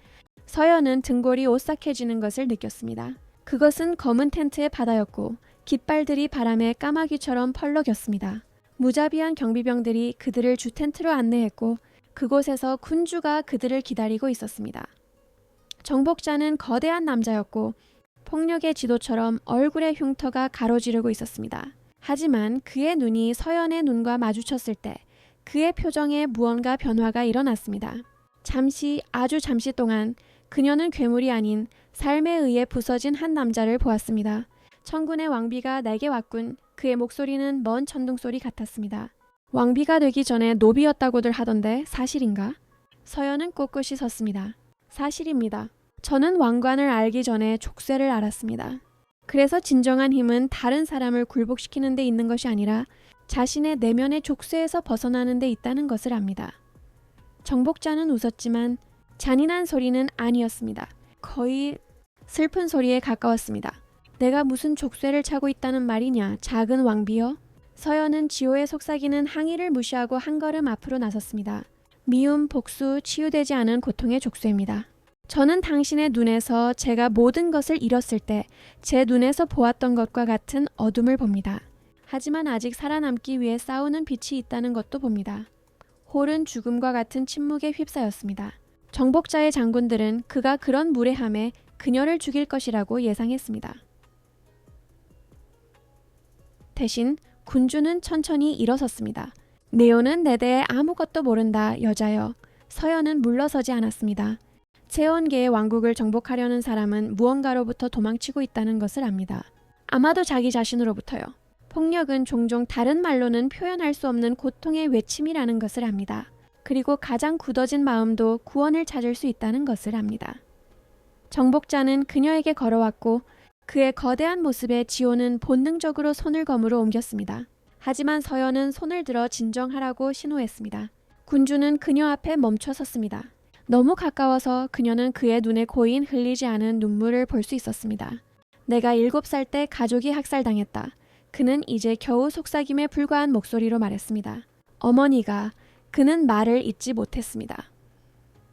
서연은 등골이 오싹해지는 것을 느꼈습니다. 그것은 검은 텐트의 바다였고 깃발들이 바람에 까마귀처럼 펄럭였습니다. 무자비한 경비병들이 그들을 주 텐트로 안내했고 그곳에서 군주가 그들을 기다리고 있었습니다. 정복자는 거대한 남자였고 폭력의 지도처럼 얼굴의 흉터가 가로지르고 있었습니다. 하지만 그의 눈이 서연의 눈과 마주쳤을 때 그의 표정에 무언가 변화가 일어났습니다. 잠시, 아주 잠시 동안 그녀는 괴물이 아닌 삶에 의해 부서진 한 남자를 보았습니다. 천군의 왕비가 내게 왔군. 그의 목소리는 먼 천둥소리 같았습니다. 왕비가 되기 전에 노비였다고들 하던데 사실인가? 서연은 꼿꼿이 섰습니다. 사실입니다. 저는 왕관을 알기 전에 족쇄를 알았습니다. 그래서 진정한 힘은 다른 사람을 굴복시키는 데 있는 것이 아니라 자신의 내면의 족쇄에서 벗어나는 데 있다는 것을 압니다. 정복자는 웃었지만 잔인한 소리는 아니었습니다. 거의 슬픈 소리에 가까웠습니다. 내가 무슨 족쇄를 차고 있다는 말이냐, 작은 왕비여? 서연은 지호의 속삭이는 항의를 무시하고 한 걸음 앞으로 나섰습니다. 미움, 복수, 치유되지 않은 고통의 족쇄입니다. 저는 당신의 눈에서 제가 모든 것을 잃었을 때 제 눈에서 보았던 것과 같은 어둠을 봅니다. 하지만 아직 살아남기 위해 싸우는 빛이 있다는 것도 봅니다. 홀은 죽음과 같은 침묵에 휩싸였습니다. 정복자의 장군들은 그가 그런 무례함에 그녀를 죽일 것이라고 예상했습니다. 대신 군주는 천천히 일어섰습니다. 네오는 내 대해 아무것도 모른다, 여자여. 서연은 물러서지 않았습니다. 제원계의 왕국을 정복하려는 사람은 무언가로부터 도망치고 있다는 것을 압니다. 아마도 자기 자신으로부터요. 폭력은 종종 다른 말로는 표현할 수 없는 고통의 외침이라는 것을 압니다. 그리고 가장 굳어진 마음도 구원을 찾을 수 있다는 것을 압니다. 정복자는 그녀에게 걸어왔고 그의 거대한 모습에 지호는 본능적으로 손을 거물어 옮겼습니다. 하지만 서연은 손을 들어 진정하라고 신호했습니다. 군주는 그녀 앞에 멈춰 섰습니다. 너무 가까워서 그녀는 그의 눈에 고인 흘리지 않은 눈물을 볼 수 있었습니다. 내가 7살 때 가족이 학살당했다. 그는 이제 겨우 속삭임에 불과한 목소리로 말했습니다. 어머니가, 그는 말을 잇지 못했습니다.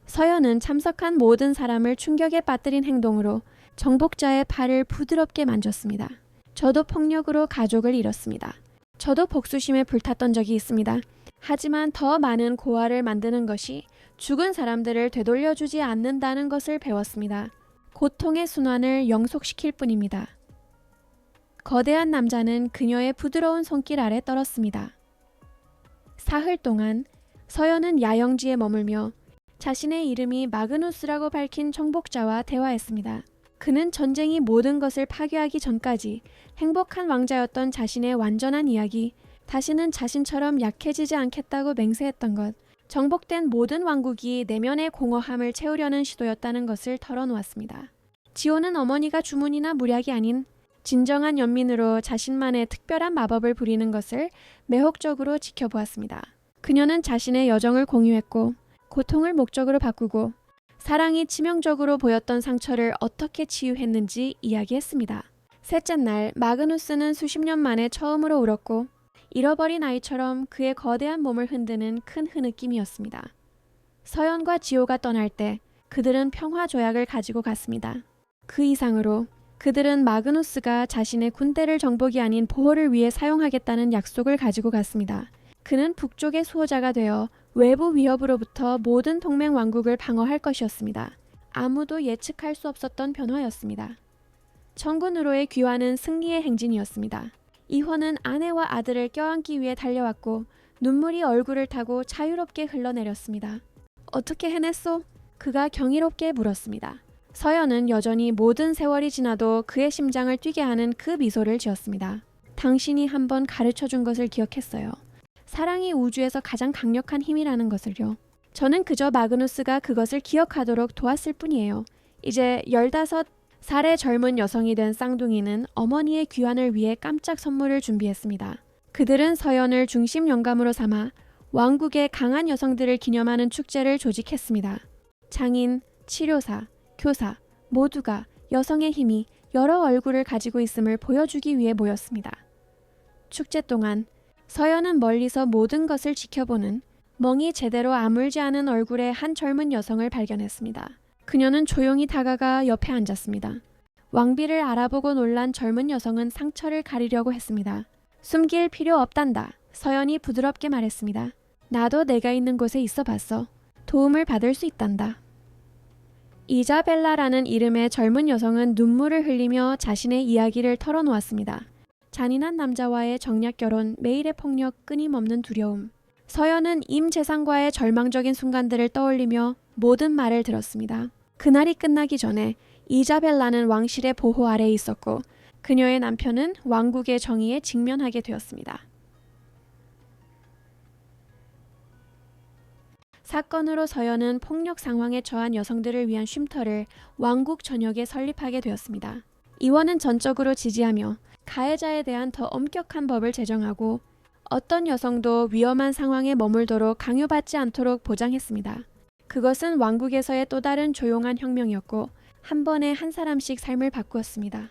서연은 참석한 모든 사람을 충격에 빠뜨린 행동으로 정복자의 팔을 부드럽게 만졌습니다. 저도 폭력으로 가족을 잃었습니다. 저도 복수심에 불탔던 적이 있습니다. 하지만 더 많은 고아를 만드는 것이 죽은 사람들을 되돌려주지 않는다는 것을 배웠습니다. 고통의 순환을 영속시킬 뿐입니다. 거대한 남자는 그녀의 부드러운 손길 아래 떨었습니다. 사흘 동안 서연은 야영지에 머물며 자신의 이름이 마그누스라고 밝힌 정복자와 대화했습니다. 그는 전쟁이 모든 것을 파괴하기 전까지 행복한 왕자였던 자신의 완전한 이야기, 다시는 자신처럼 약해지지 않겠다고 맹세했던 것, 정복된 모든 왕국이 내면의 공허함을 채우려는 시도였다는 것을 털어놓았습니다. 지호는 어머니가 주문이나 무략이 아닌 진정한 연민으로 자신만의 특별한 마법을 부리는 것을 매혹적으로 지켜보았습니다. 그녀는 자신의 여정을 공유했고 고통을 목적으로 바꾸고 사랑이 치명적으로 보였던 상처를 어떻게 치유했는지 이야기했습니다. 셋째 날 마그누스는 수십 년 만에 처음으로 울었고 잃어버린 아이처럼 그의 거대한 몸을 흔드는 큰 흐느낌이었습니다. 서연과 지호가 떠날 때 그들은 평화 조약을 가지고 갔습니다. 그 이상으로 그들은 마그누스가 자신의 군대를 정복이 아닌 보호를 위해 사용하겠다는 약속을 가지고 갔습니다. 그는 북쪽의 수호자가 되어 외부 위협으로부터 모든 동맹 왕국을 방어할 것이었습니다. 아무도 예측할 수 없었던 변화였습니다. 천군으로의 귀환은 승리의 행진이었습니다. 이화는 아내와 아들을 껴안기 위해 달려왔고 눈물이 얼굴을 타고 자유롭게 흘러내렸습니다. 어떻게 해냈소? 그가 경이롭게 물었습니다. 서연은 여전히 모든 세월이 지나도 그의 심장을 뛰게 하는 그 미소를 지었습니다. 당신이 한번 가르쳐준 것을 기억했어요. 사랑이 우주에서 가장 강력한 힘이라는 것을요. 저는 그저 마그누스가 그것을 기억하도록 도왔을 뿐이에요. 이제 15살의 젊은 여성이 된 쌍둥이는 어머니의 귀환을 위해 깜짝 선물을 준비했습니다. 그들은 서연을 중심 영감으로 삼아 왕국의 강한 여성들을 기념하는 축제를 조직했습니다. 장인, 치료사, 교사 모두가 여성의 힘이 여러 얼굴을 가지고 있음을 보여주기 위해 모였습니다. 축제 동안 서연은 멀리서 모든 것을 지켜보는 멍이 제대로 아물지 않은 얼굴의 한 젊은 여성을 발견했습니다. 그녀는 조용히 다가가 옆에 앉았습니다. 왕비를 알아보고 놀란 젊은 여성은 상처를 가리려고 했습니다. 숨길 필요 없단다. 서연이 부드럽게 말했습니다. 나도 내가 있는 곳에 있어 봤어. 도움을 받을 수 있단다. 이자벨라라는 이름의 젊은 여성은 눈물을 흘리며 자신의 이야기를 털어놓았습니다. 잔인한 남자와의 정략 결혼, 매일의 폭력, 끊임없는 두려움. 서연은 임재상과의 절망적인 순간들을 떠올리며 모든 말을 들었습니다. 그날이 끝나기 전에 이자벨라는 왕실의 보호 아래에 있었고 그녀의 남편은 왕국의 정의에 직면하게 되었습니다. 사건으로 서연은 폭력 상황에 처한 여성들을 위한 쉼터를 왕국 전역에 설립하게 되었습니다. 이원은 전적으로 지지하며 가해자에 대한 더 엄격한 법을 제정하고 어떤 여성도 위험한 상황에 머물도록 강요받지 않도록 보장했습니다. 그것은 왕국에서의 또 다른 조용한 혁명이었고 한 번에 한 사람씩 삶을 바꾸었습니다.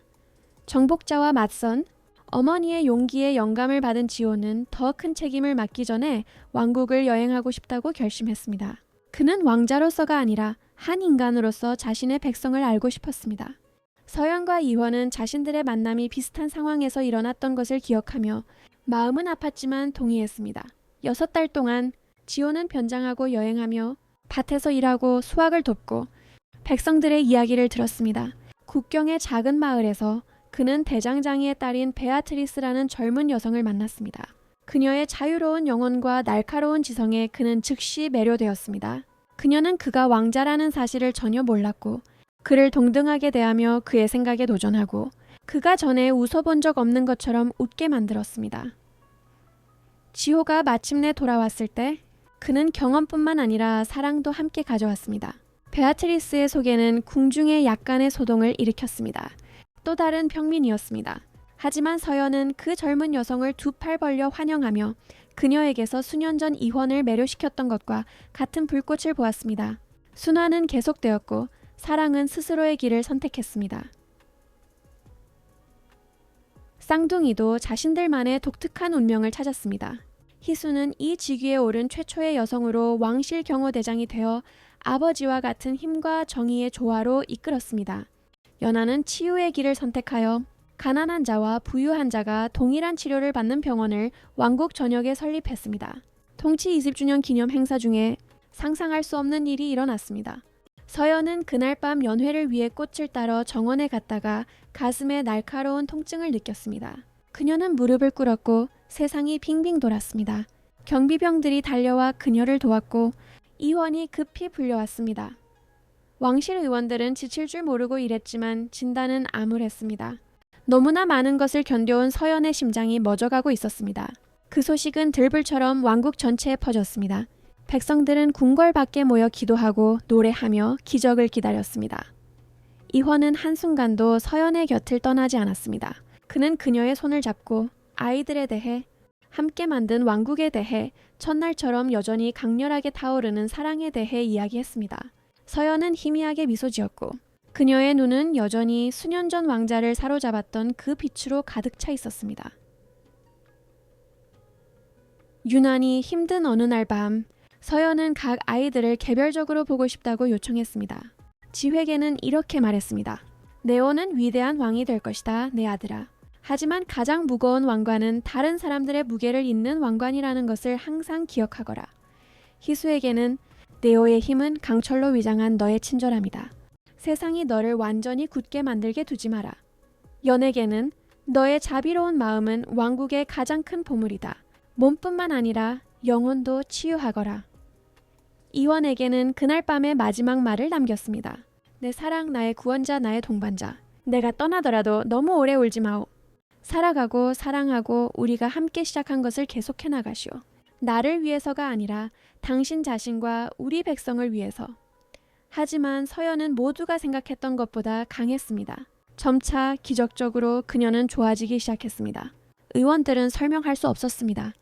정복자와 맞선 어머니의 용기에 영감을 받은 지호는 더 큰 책임을 맡기 전에 왕국을 여행하고 싶다고 결심했습니다. 그는 왕자로서가 아니라 한 인간으로서 자신의 백성을 알고 싶었습니다. 서연과 이원은 자신들의 만남이 비슷한 상황에서 일어났던 것을 기억하며 마음은 아팠지만 동의했습니다. 6달 동안 지호는 변장하고 여행하며 밭에서 일하고 수확을 돕고 백성들의 이야기를 들었습니다. 국경의 작은 마을에서 그는 대장장이의 딸인 베아트리스라는 젊은 여성을 만났습니다. 그녀의 자유로운 영혼과 날카로운 지성에 그는 즉시 매료되었습니다. 그녀는 그가 왕자라는 사실을 전혀 몰랐고 그를 동등하게 대하며 그의 생각에 도전하고 그가 전에 웃어본 적 없는 것처럼 웃게 만들었습니다. 지호가 마침내 돌아왔을 때 그는 경험뿐만 아니라 사랑도 함께 가져왔습니다. 베아트리스의 소개는 궁중에 약간의 소동을 일으켰습니다. 또 다른 평민이었습니다. 하지만 서연은 그 젊은 여성을 두 팔 벌려 환영하며 그녀에게서 수년 전 이혼을 매료시켰던 것과 같은 불꽃을 보았습니다. 순환은 계속되었고 사랑은 스스로의 길을 선택했습니다. 쌍둥이도 자신들만의 독특한 운명을 찾았습니다. 희수는 이 직위에 오른 최초의 여성으로 왕실 경호대장이 되어 아버지와 같은 힘과 정의의 조화로 이끌었습니다. 연하는 치유의 길을 선택하여 가난한 자와 부유한 자가 동일한 치료를 받는 병원을 왕국 전역에 설립했습니다. 통치 20주년 기념 행사 중에 상상할 수 없는 일이 일어났습니다. 서연은 그날 밤 연회를 위해 꽃을 따러 정원에 갔다가 가슴에 날카로운 통증을 느꼈습니다. 그녀는 무릎을 꿇었고 세상이 빙빙 돌았습니다. 경비병들이 달려와 그녀를 도왔고 이원이 급히 불려왔습니다. 왕실 의원들은 지칠 줄 모르고 일했지만 진단은 암울했습니다. 너무나 많은 것을 견뎌온 서연의 심장이 멎어가고 있었습니다. 그 소식은 들불처럼 왕국 전체에 퍼졌습니다. 백성들은 궁궐 밖에 모여 기도하고 노래하며 기적을 기다렸습니다. 이헌은 한순간도 서연의 곁을 떠나지 않았습니다. 그는 그녀의 손을 잡고 아이들에 대해, 함께 만든 왕국에 대해, 첫날처럼 여전히 강렬하게 타오르는 사랑에 대해 이야기했습니다. 서연은 희미하게 미소 지었고 그녀의 눈은 여전히 수년 전 왕자를 사로잡았던 그 빛으로 가득 차 있었습니다. 유난히 힘든 어느 날 밤, 서연은 각 아이들을 개별적으로 보고 싶다고 요청했습니다. 지회계는 이렇게 말했습니다. 네오는 위대한 왕이 될 것이다, 내 아들아. 하지만 가장 무거운 왕관은 다른 사람들의 무게를 잇는 왕관이라는 것을 항상 기억하거라. 희수에게는 네오의 힘은 강철로 위장한 너의 친절함이다. 세상이 너를 완전히 굳게 만들게 두지 마라. 연에게는 너의 자비로운 마음은 왕국의 가장 큰 보물이다. 몸뿐만 아니라 영혼도 치유하거라. 이원에게는 그날 밤의 마지막 말을 남겼습니다. 내 사랑, 나의 구원자, 나의 동반자. 내가 떠나더라도 너무 오래 울지 마오. 살아가고 사랑하고 우리가 함께 시작한 것을 계속해 나가시오. 나를 위해서가 아니라 당신 자신과 우리 백성을 위해서. 하지만 서연은 모두가 생각했던 것보다 강했습니다. 점차 기적적으로 그녀는 좋아지기 시작했습니다. 의원들은 설명할 수 없었습니다.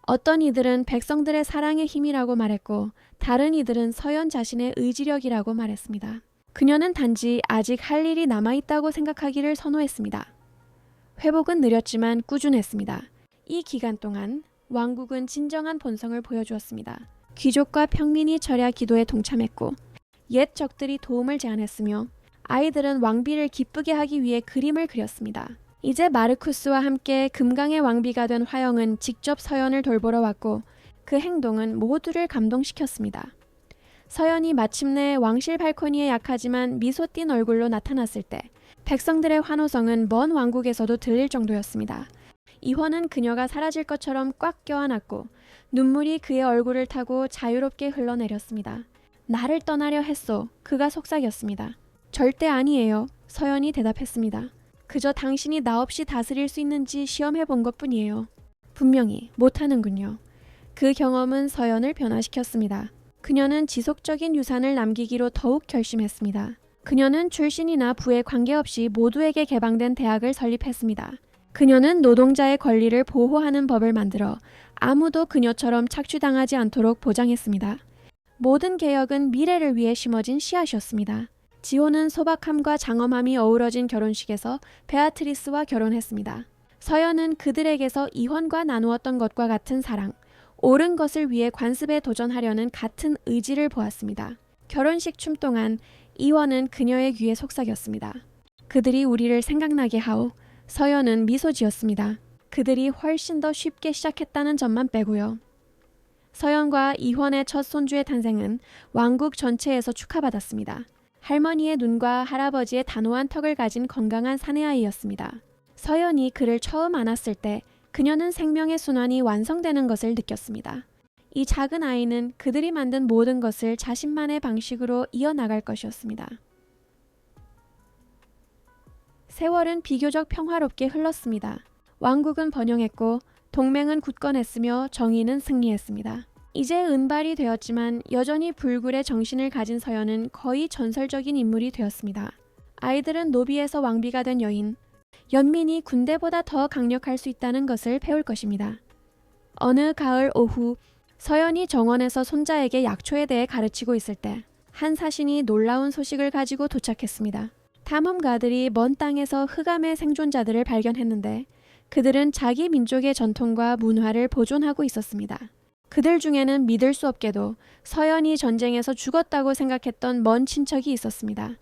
어떤 이들은 백성들의 사랑의 힘이라고 말했고 다른 이들은 서연 자신의 의지력이라고 말했습니다. 그녀는 단지 아직 할 일이 남아있다고 생각하기를 선호했습니다. 회복은 느렸지만 꾸준했습니다. 이 기간 동안 왕국은 진정한 본성을 보여주었습니다. 귀족과 평민이 절야 기도에 동참했고 옛 적들이 도움을 제안했으며 아이들은 왕비를 기쁘게 하기 위해 그림을 그렸습니다. 이제 마르쿠스와 함께 금강의 왕비가 된 화영은 직접 서연을 돌보러 왔고 그 행동은 모두를 감동시켰습니다. 서연이 마침내 왕실 발코니에 약하지만 미소 띤 얼굴로 나타났을 때 백성들의 환호성은 먼 왕국에서도 들릴 정도였습니다. 이헌은 그녀가 사라질 것처럼 꽉 껴안았고 눈물이 그의 얼굴을 타고 자유롭게 흘러내렸습니다. 나를 떠나려 했소. 그가 속삭였습니다. 절대 아니에요. 서연이 대답했습니다. 그저 당신이 나 없이 다스릴 수 있는지 시험해 본 것뿐이에요. 분명히 못하는군요. 그 경험은 서연을 변화시켰습니다. 그녀는 지속적인 유산을 남기기로 더욱 결심했습니다. 그녀는 출신이나 부에 관계없이 모두에게 개방된 대학을 설립했습니다. 그녀는 노동자의 권리를 보호하는 법을 만들어 아무도 그녀처럼 착취당하지 않도록 보장했습니다. 모든 개혁은 미래를 위해 심어진 씨앗이었습니다. 지호는 소박함과 장엄함이 어우러진 결혼식에서 베아트리스와 결혼했습니다. 서연은 그들에게서 이헌과 나누었던 것과 같은 사랑, 옳은 것을 위해 관습에 도전하려는 같은 의지를 보았습니다. 결혼식 춤 동안 이원은 그녀의 귀에 속삭였습니다. 그들이 우리를 생각나게 하오. 서연은 미소 지었습니다. 그들이 훨씬 더 쉽게 시작했다는 점만 빼고요. 서연과 이헌의 첫 손주의 탄생은 왕국 전체에서 축하받았습니다. 할머니의 눈과 할아버지의 단호한 턱을 가진 건강한 사내아이였습니다. 서연이 그를 처음 안았을 때 그녀는 생명의 순환이 완성되는 것을 느꼈습니다. 이 작은 아이는 그들이 만든 모든 것을 자신만의 방식으로 이어나갈 것이었습니다. 세월은 비교적 평화롭게 흘렀습니다. 왕국은 번영했고 동맹은 굳건했으며 정의는 승리했습니다. 이제 은발이 되었지만 여전히 불굴의 정신을 가진 서연은 거의 전설적인 인물이 되었습니다. 아이들은 노비에서 왕비가 된 여인, 연민이 군대보다 더 강력할 수 있다는 것을 배울 것입니다. 어느 가을 오후, 서연이 정원에서 손자에게 약초에 대해 가르치고 있을 때 한 사신이 놀라운 소식을 가지고 도착했습니다. 탐험가들이 먼 땅에서 흑암의 생존자들을 발견했는데 그들은 자기 민족의 전통과 문화를 보존하고 있었습니다. 그들 중에는 믿을 수 없게도 서연이 전쟁에서 죽었다고 생각했던 먼 친척이 있었습니다.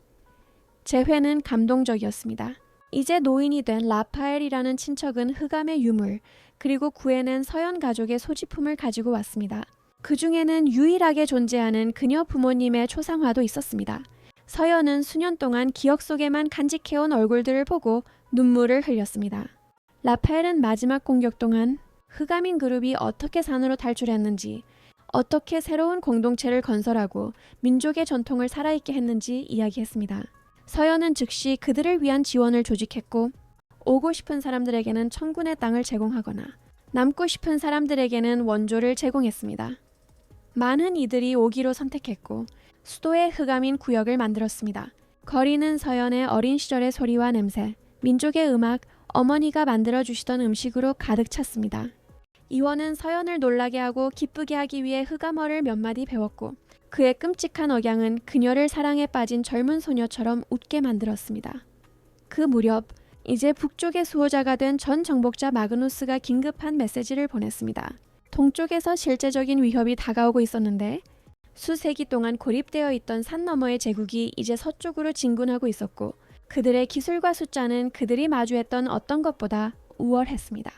재회는 감동적이었습니다. 이제 노인이 된 라파엘이라는 친척은 흑암의 유물, 그리고 구해낸 서연 가족의 소지품을 가지고 왔습니다. 그 중에는 유일하게 존재하는 그녀 부모님의 초상화도 있었습니다. 서연은 수년 동안 기억 속에만 간직해온 얼굴들을 보고 눈물을 흘렸습니다. 라파엘은 마지막 공격 동안 흑암인 그룹이 어떻게 산으로 탈출했는지, 어떻게 새로운 공동체를 건설하고 민족의 전통을 살아있게 했는지 이야기했습니다. 서연은 즉시 그들을 위한 지원을 조직했고 오고 싶은 사람들에게는 천군의 땅을 제공하거나 남고 싶은 사람들에게는 원조를 제공했습니다. 많은 이들이 오기로 선택했고 수도의 흑암인 구역을 만들었습니다. 거리는 서연의 어린 시절의 소리와 냄새, 민족의 음악, 어머니가 만들어주시던 음식으로 가득 찼습니다. 이원은 서연을 놀라게 하고 기쁘게 하기 위해 흑암어를 몇 마디 배웠고 그의 끔찍한 억양은 그녀를 사랑에 빠진 젊은 소녀처럼 웃게 만들었습니다. 그 무렵 이제 북쪽의 수호자가 된 전 정복자 마그누스가 긴급한 메시지를 보냈습니다. 동쪽에서 실제적인 위협이 다가오고 있었는데 수세기 동안 고립되어 있던 산 너머의 제국이 이제 서쪽으로 진군하고 있었고 그들의 기술과 숫자는 그들이 마주했던 어떤 것보다 우월했습니다.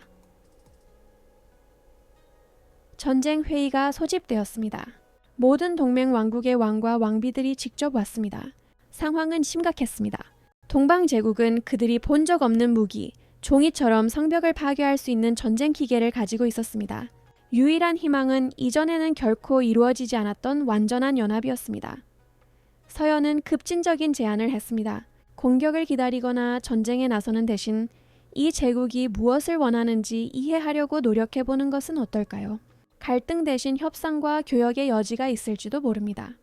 전쟁 회의가 소집되었습니다. 모든 동맹 왕국의 왕과 왕비들이 직접 왔습니다. 상황은 심각했습니다. 동방 제국은 그들이 본 적 없는 무기, 종이처럼 성벽을 파괴할 수 있는 전쟁 기계를 가지고 있었습니다. 유일한 희망은 이전에는 결코 이루어지지 않았던 완전한 연합이었습니다. 서연은 급진적인 제안을 했습니다. 공격을 기다리거나 전쟁에 나서는 대신 이 제국이 무엇을 원하는지 이해하려고 노력해보는 것은 어떨까요? 갈등 대신 협상과 교역의 여지가 있을지도 모릅니다.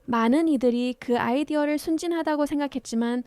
많은 이들이 그 아이디어를 순진하다고 생각했지만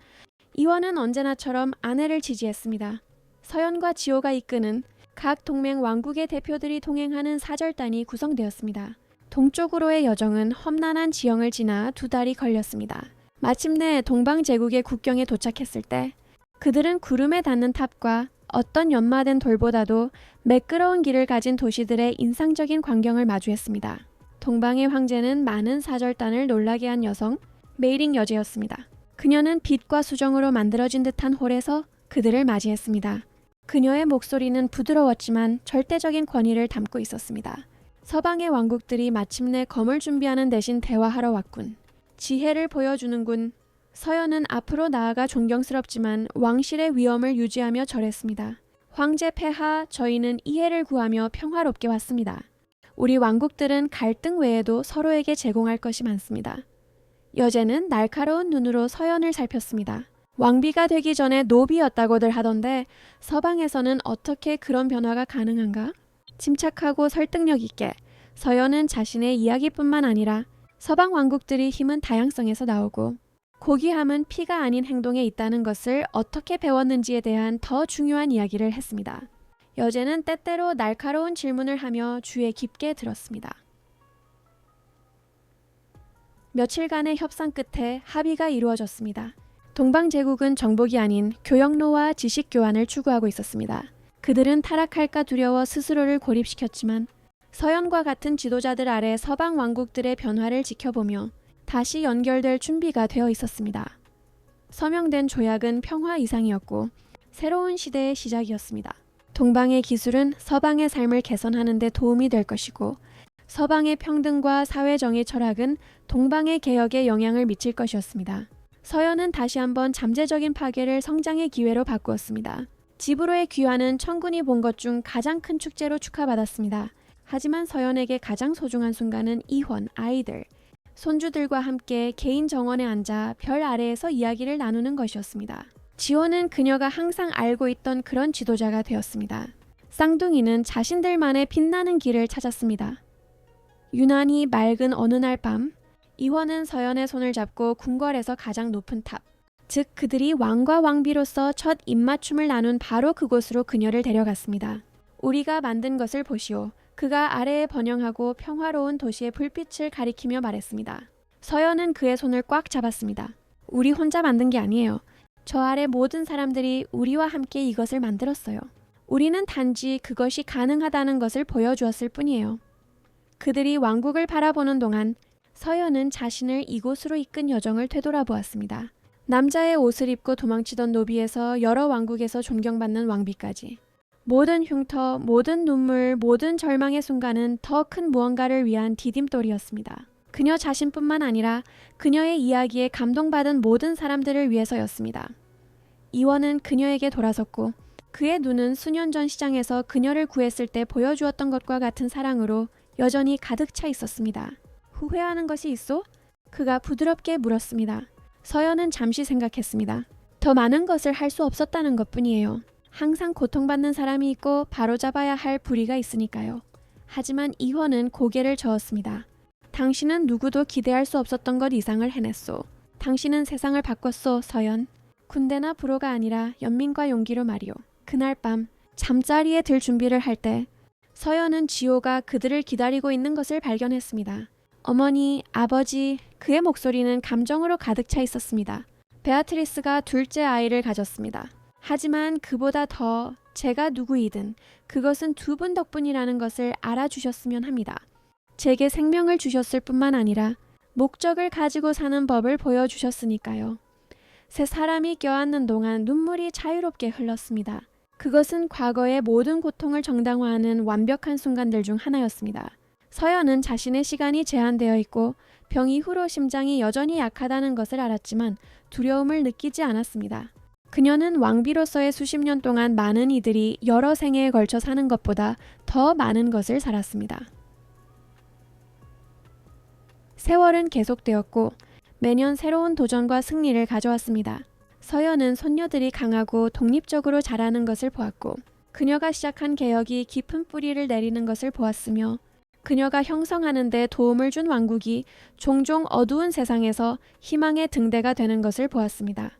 이원은 언제나처럼 아내를 지지했습니다. 서연과 지호가 이끄는 각 동맹 왕국의 대표들이 동행하는 사절단이 구성되었습니다. 동쪽으로의 여정은 험난한 지형을 지나 2달이 걸렸습니다. 마침내 동방 제국의 국경에 도착했을 때 그들은 구름에 닿는 탑과 어떤 연마된 돌보다도 매끄러운 길을 가진 도시들의 인상적인 광경을 마주했습니다. 동방의 황제는 많은 사절단을 놀라게 한 여성, 메이링 여제였습니다. 그녀는 빛과 수정으로 만들어진 듯한 홀에서 그들을 맞이했습니다. 그녀의 목소리는 부드러웠지만 절대적인 권위를 담고 있었습니다. 서방의 왕국들이 마침내 검을 준비하는 대신 대화하러 왔군. 지혜를 보여주는군. 서연은 앞으로 나아가 존경스럽지만 왕실의 위엄을 유지하며 절했습니다. 황제 폐하, 저희는 이해를 구하며 평화롭게 왔습니다. 우리 왕국들은 갈등 외에도 서로에게 제공할 것이 많습니다. 여제는 날카로운 눈으로 서연을 살폈습니다. 왕비가 되기 전에 노비였다고들 하던데 서방에서는 어떻게 그런 변화가 가능한가? 침착하고 설득력 있게 서연은 자신의 이야기뿐만 아니라 서방 왕국들의 힘은 다양성에서 나오고 고귀함은 피가 아닌 행동에 있다는 것을 어떻게 배웠는지에 대한 더 중요한 이야기를 했습니다. 여제는 때때로 날카로운 질문을 하며 주에 깊게 들었습니다. 며칠간의 협상 끝에 합의가 이루어졌습니다. 동방 제국은 정복이 아닌 교역로와 지식 교환을 추구하고 있었습니다. 그들은 타락할까 두려워 스스로를 고립시켰지만 서연과 같은 지도자들 아래 서방 왕국들의 변화를 지켜보며 다시 연결될 준비가 되어 있었습니다. 서명된 조약은 평화 이상이었고 새로운 시대의 시작이었습니다. 동방의 기술은 서방의 삶을 개선하는 데 도움이 될 것이고 서방의 평등과 사회정의 철학은 동방의 개혁에 영향을 미칠 것이었습니다. 서연은 다시 한번 잠재적인 파괴를 성장의 기회로 바꾸었습니다. 집으로의 귀환은 천군이 본 것 중 가장 큰 축제로 축하받았습니다. 하지만 서연에게 가장 소중한 순간은 이혼, 아이들, 손주들과 함께 개인 정원에 앉아 별 아래에서 이야기를 나누는 것이었습니다. 지호는 그녀가 항상 알고 있던 그런 지도자가 되었습니다. 쌍둥이는 자신들만의 빛나는 길을 찾았습니다. 유난히 맑은 어느 날 밤, 이헌은 서연의 손을 잡고 궁궐에서 가장 높은 탑, 즉 그들이 왕과 왕비로서 첫 입맞춤을 나눈 바로 그곳으로 그녀를 데려갔습니다. 우리가 만든 것을 보시오. 그가 아래에 번영하고 평화로운 도시의 불빛을 가리키며 말했습니다. 서연은 그의 손을 꽉 잡았습니다. 우리 혼자 만든 게 아니에요. 저 아래 모든 사람들이 우리와 함께 이것을 만들었어요. 우리는 단지 그것이 가능하다는 것을 보여주었을 뿐이에요. 그들이 왕국을 바라보는 동안 서연은 자신을 이곳으로 이끈 여정을 되돌아보았습니다. 남자의 옷을 입고 도망치던 노비에서 여러 왕국에서 존경받는 왕비까지. 모든 흉터, 모든 눈물, 모든 절망의 순간은 더 큰 무언가를 위한 디딤돌이었습니다. 그녀 자신뿐만 아니라 그녀의 이야기에 감동받은 모든 사람들을 위해서였습니다. 이원은 그녀에게 돌아섰고 그의 눈은 수년 전 시장에서 그녀를 구했을 때 보여주었던 것과 같은 사랑으로 여전히 가득 차 있었습니다. 후회하는 것이 있소? 그가 부드럽게 물었습니다. 서연은 잠시 생각했습니다. 더 많은 것을 할 수 없었다는 것뿐이에요. 항상 고통받는 사람이 있고 바로잡아야 할 불의가 있으니까요. 하지만 이헌은 고개를 저었습니다. 당신은 누구도 기대할 수 없었던 것 이상을 해냈소. 당신은 세상을 바꿨소, 서연. 군대나 부로가 아니라 연민과 용기로 말이오. 그날 밤 잠자리에 들 준비를 할 때 서연은 지호가 그들을 기다리고 있는 것을 발견했습니다. 어머니, 아버지, 그의 목소리는 감정으로 가득 차 있었습니다. 베아트리스가 둘째 아이를 가졌습니다. 하지만 그보다 더 제가 누구이든 그것은 두 분 덕분이라는 것을 알아주셨으면 합니다. 제게 생명을 주셨을 뿐만 아니라 목적을 가지고 사는 법을 보여주셨으니까요. 세 사람이 껴안는 동안 눈물이 자유롭게 흘렀습니다. 그것은 과거의 모든 고통을 정당화하는 완벽한 순간들 중 하나였습니다. 서연은 자신의 시간이 제한되어 있고 병 이후로 심장이 여전히 약하다는 것을 알았지만 두려움을 느끼지 않았습니다. 그녀는 왕비로서의 수십 년 동안 많은 이들이 여러 생애에 걸쳐 사는 것보다 더 많은 것을 살았습니다. 세월은 계속되었고 매년 새로운 도전과 승리를 가져왔습니다. 서연은 손녀들이 강하고 독립적으로 자라는 것을 보았고 그녀가 시작한 개혁이 깊은 뿌리를 내리는 것을 보았으며 그녀가 형성하는 데 도움을 준 왕국이 종종 어두운 세상에서 희망의 등대가 되는 것을 보았습니다.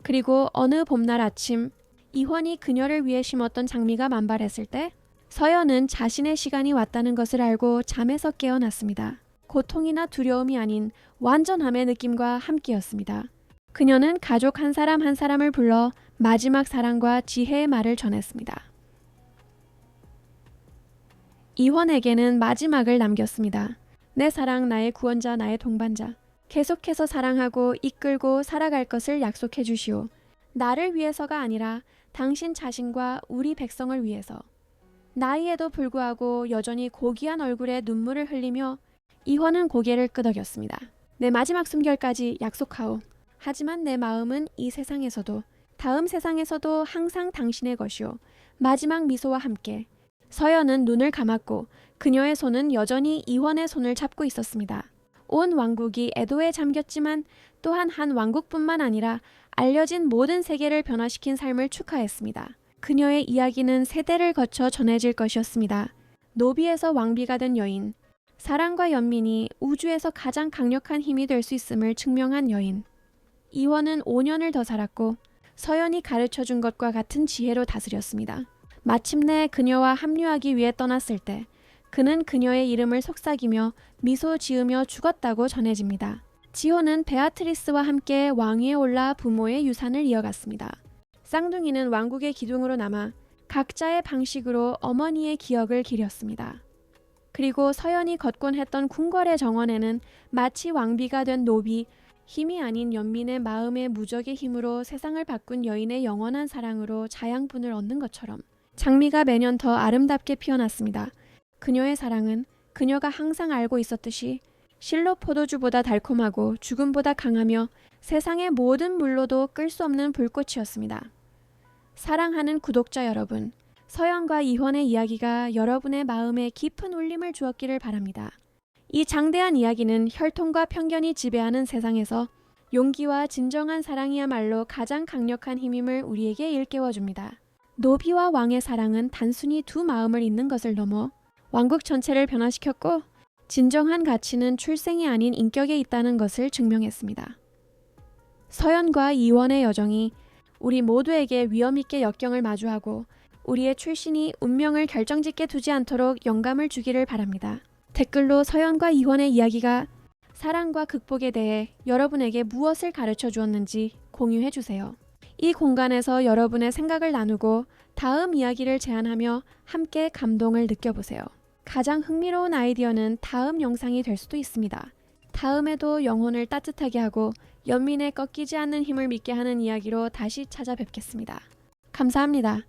그리고 어느 봄날 아침 이헌이 그녀를 위해 심었던 장미가 만발했을 때 서연은 자신의 시간이 왔다는 것을 알고 잠에서 깨어났습니다. 고통이나 두려움이 아닌 완전함의 느낌과 함께였습니다. 그녀는 가족 한 사람 한 사람을 불러 마지막 사랑과 지혜의 말을 전했습니다. 이헌에게는 마지막을 남겼습니다. 내 사랑, 나의 구원자, 나의 동반자. 계속해서 사랑하고 이끌고 살아갈 것을 약속해 주시오. 나를 위해서가 아니라 당신 자신과 우리 백성을 위해서. 나이에도 불구하고 여전히 고귀한 얼굴에 눈물을 흘리며 이헌은 고개를 끄덕였습니다. 내 마지막 숨결까지 약속하오. 하지만 내 마음은 이 세상에서도 다음 세상에서도 항상 당신의 것이오. 마지막 미소와 함께. 서연은 눈을 감았고 그녀의 손은 여전히 이헌의 손을 잡고 있었습니다. 온 왕국이 애도에 잠겼지만 또한 한 왕국뿐만 아니라 알려진 모든 세계를 변화시킨 삶을 축하했습니다. 그녀의 이야기는 세대를 거쳐 전해질 것이었습니다. 노비에서 왕비가 된 여인, 사랑과 연민이 우주에서 가장 강력한 힘이 될 수 있음을 증명한 여인. 이헌은 5년을 더 살았고 서연이 가르쳐준 것과 같은 지혜로 다스렸습니다. 마침내 그녀와 합류하기 위해 떠났을 때 그는 그녀의 이름을 속삭이며 미소 지으며 죽었다고 전해집니다. 지호는 베아트리스와 함께 왕위에 올라 부모의 유산을 이어갔습니다. 쌍둥이는 왕국의 기둥으로 남아 각자의 방식으로 어머니의 기억을 기렸습니다. 그리고 서연이 걷곤 했던 궁궐의 정원에는 마치 왕비가 된 노비, 힘이 아닌 연민의 마음의 무적의 힘으로 세상을 바꾼 여인의 영원한 사랑으로 자양분을 얻는 것처럼 장미가 매년 더 아름답게 피어났습니다. 그녀의 사랑은 그녀가 항상 알고 있었듯이 실로 포도주보다 달콤하고 죽음보다 강하며 세상의 모든 물로도 끌 수 없는 불꽃이었습니다. 사랑하는 구독자 여러분, 서연과 이헌의 이야기가 여러분의 마음에 깊은 울림을 주었기를 바랍니다. 이 장대한 이야기는 혈통과 편견이 지배하는 세상에서 용기와 진정한 사랑이야말로 가장 강력한 힘임을 우리에게 일깨워줍니다. 노비와 왕의 사랑은 단순히 두 마음을 잇는 것을 넘어 왕국 전체를 변화시켰고 진정한 가치는 출생이 아닌 인격에 있다는 것을 증명했습니다. 서연과 이원의 여정이 우리 모두에게 위엄있게 역경을 마주하고 우리의 출신이 운명을 결정짓게 두지 않도록 영감을 주기를 바랍니다. 댓글로 서연과 이원의 이야기가 사랑과 극복에 대해 여러분에게 무엇을 가르쳐 주었는지 공유해 주세요. 이 공간에서 여러분의 생각을 나누고 다음 이야기를 제안하며 함께 감동을 느껴보세요. 가장 흥미로운 아이디어는 다음 영상이 될 수도 있습니다. 다음에도 영혼을 따뜻하게 하고 연민에 꺾이지 않는 힘을 믿게 하는 이야기로 다시 찾아뵙겠습니다. 감사합니다.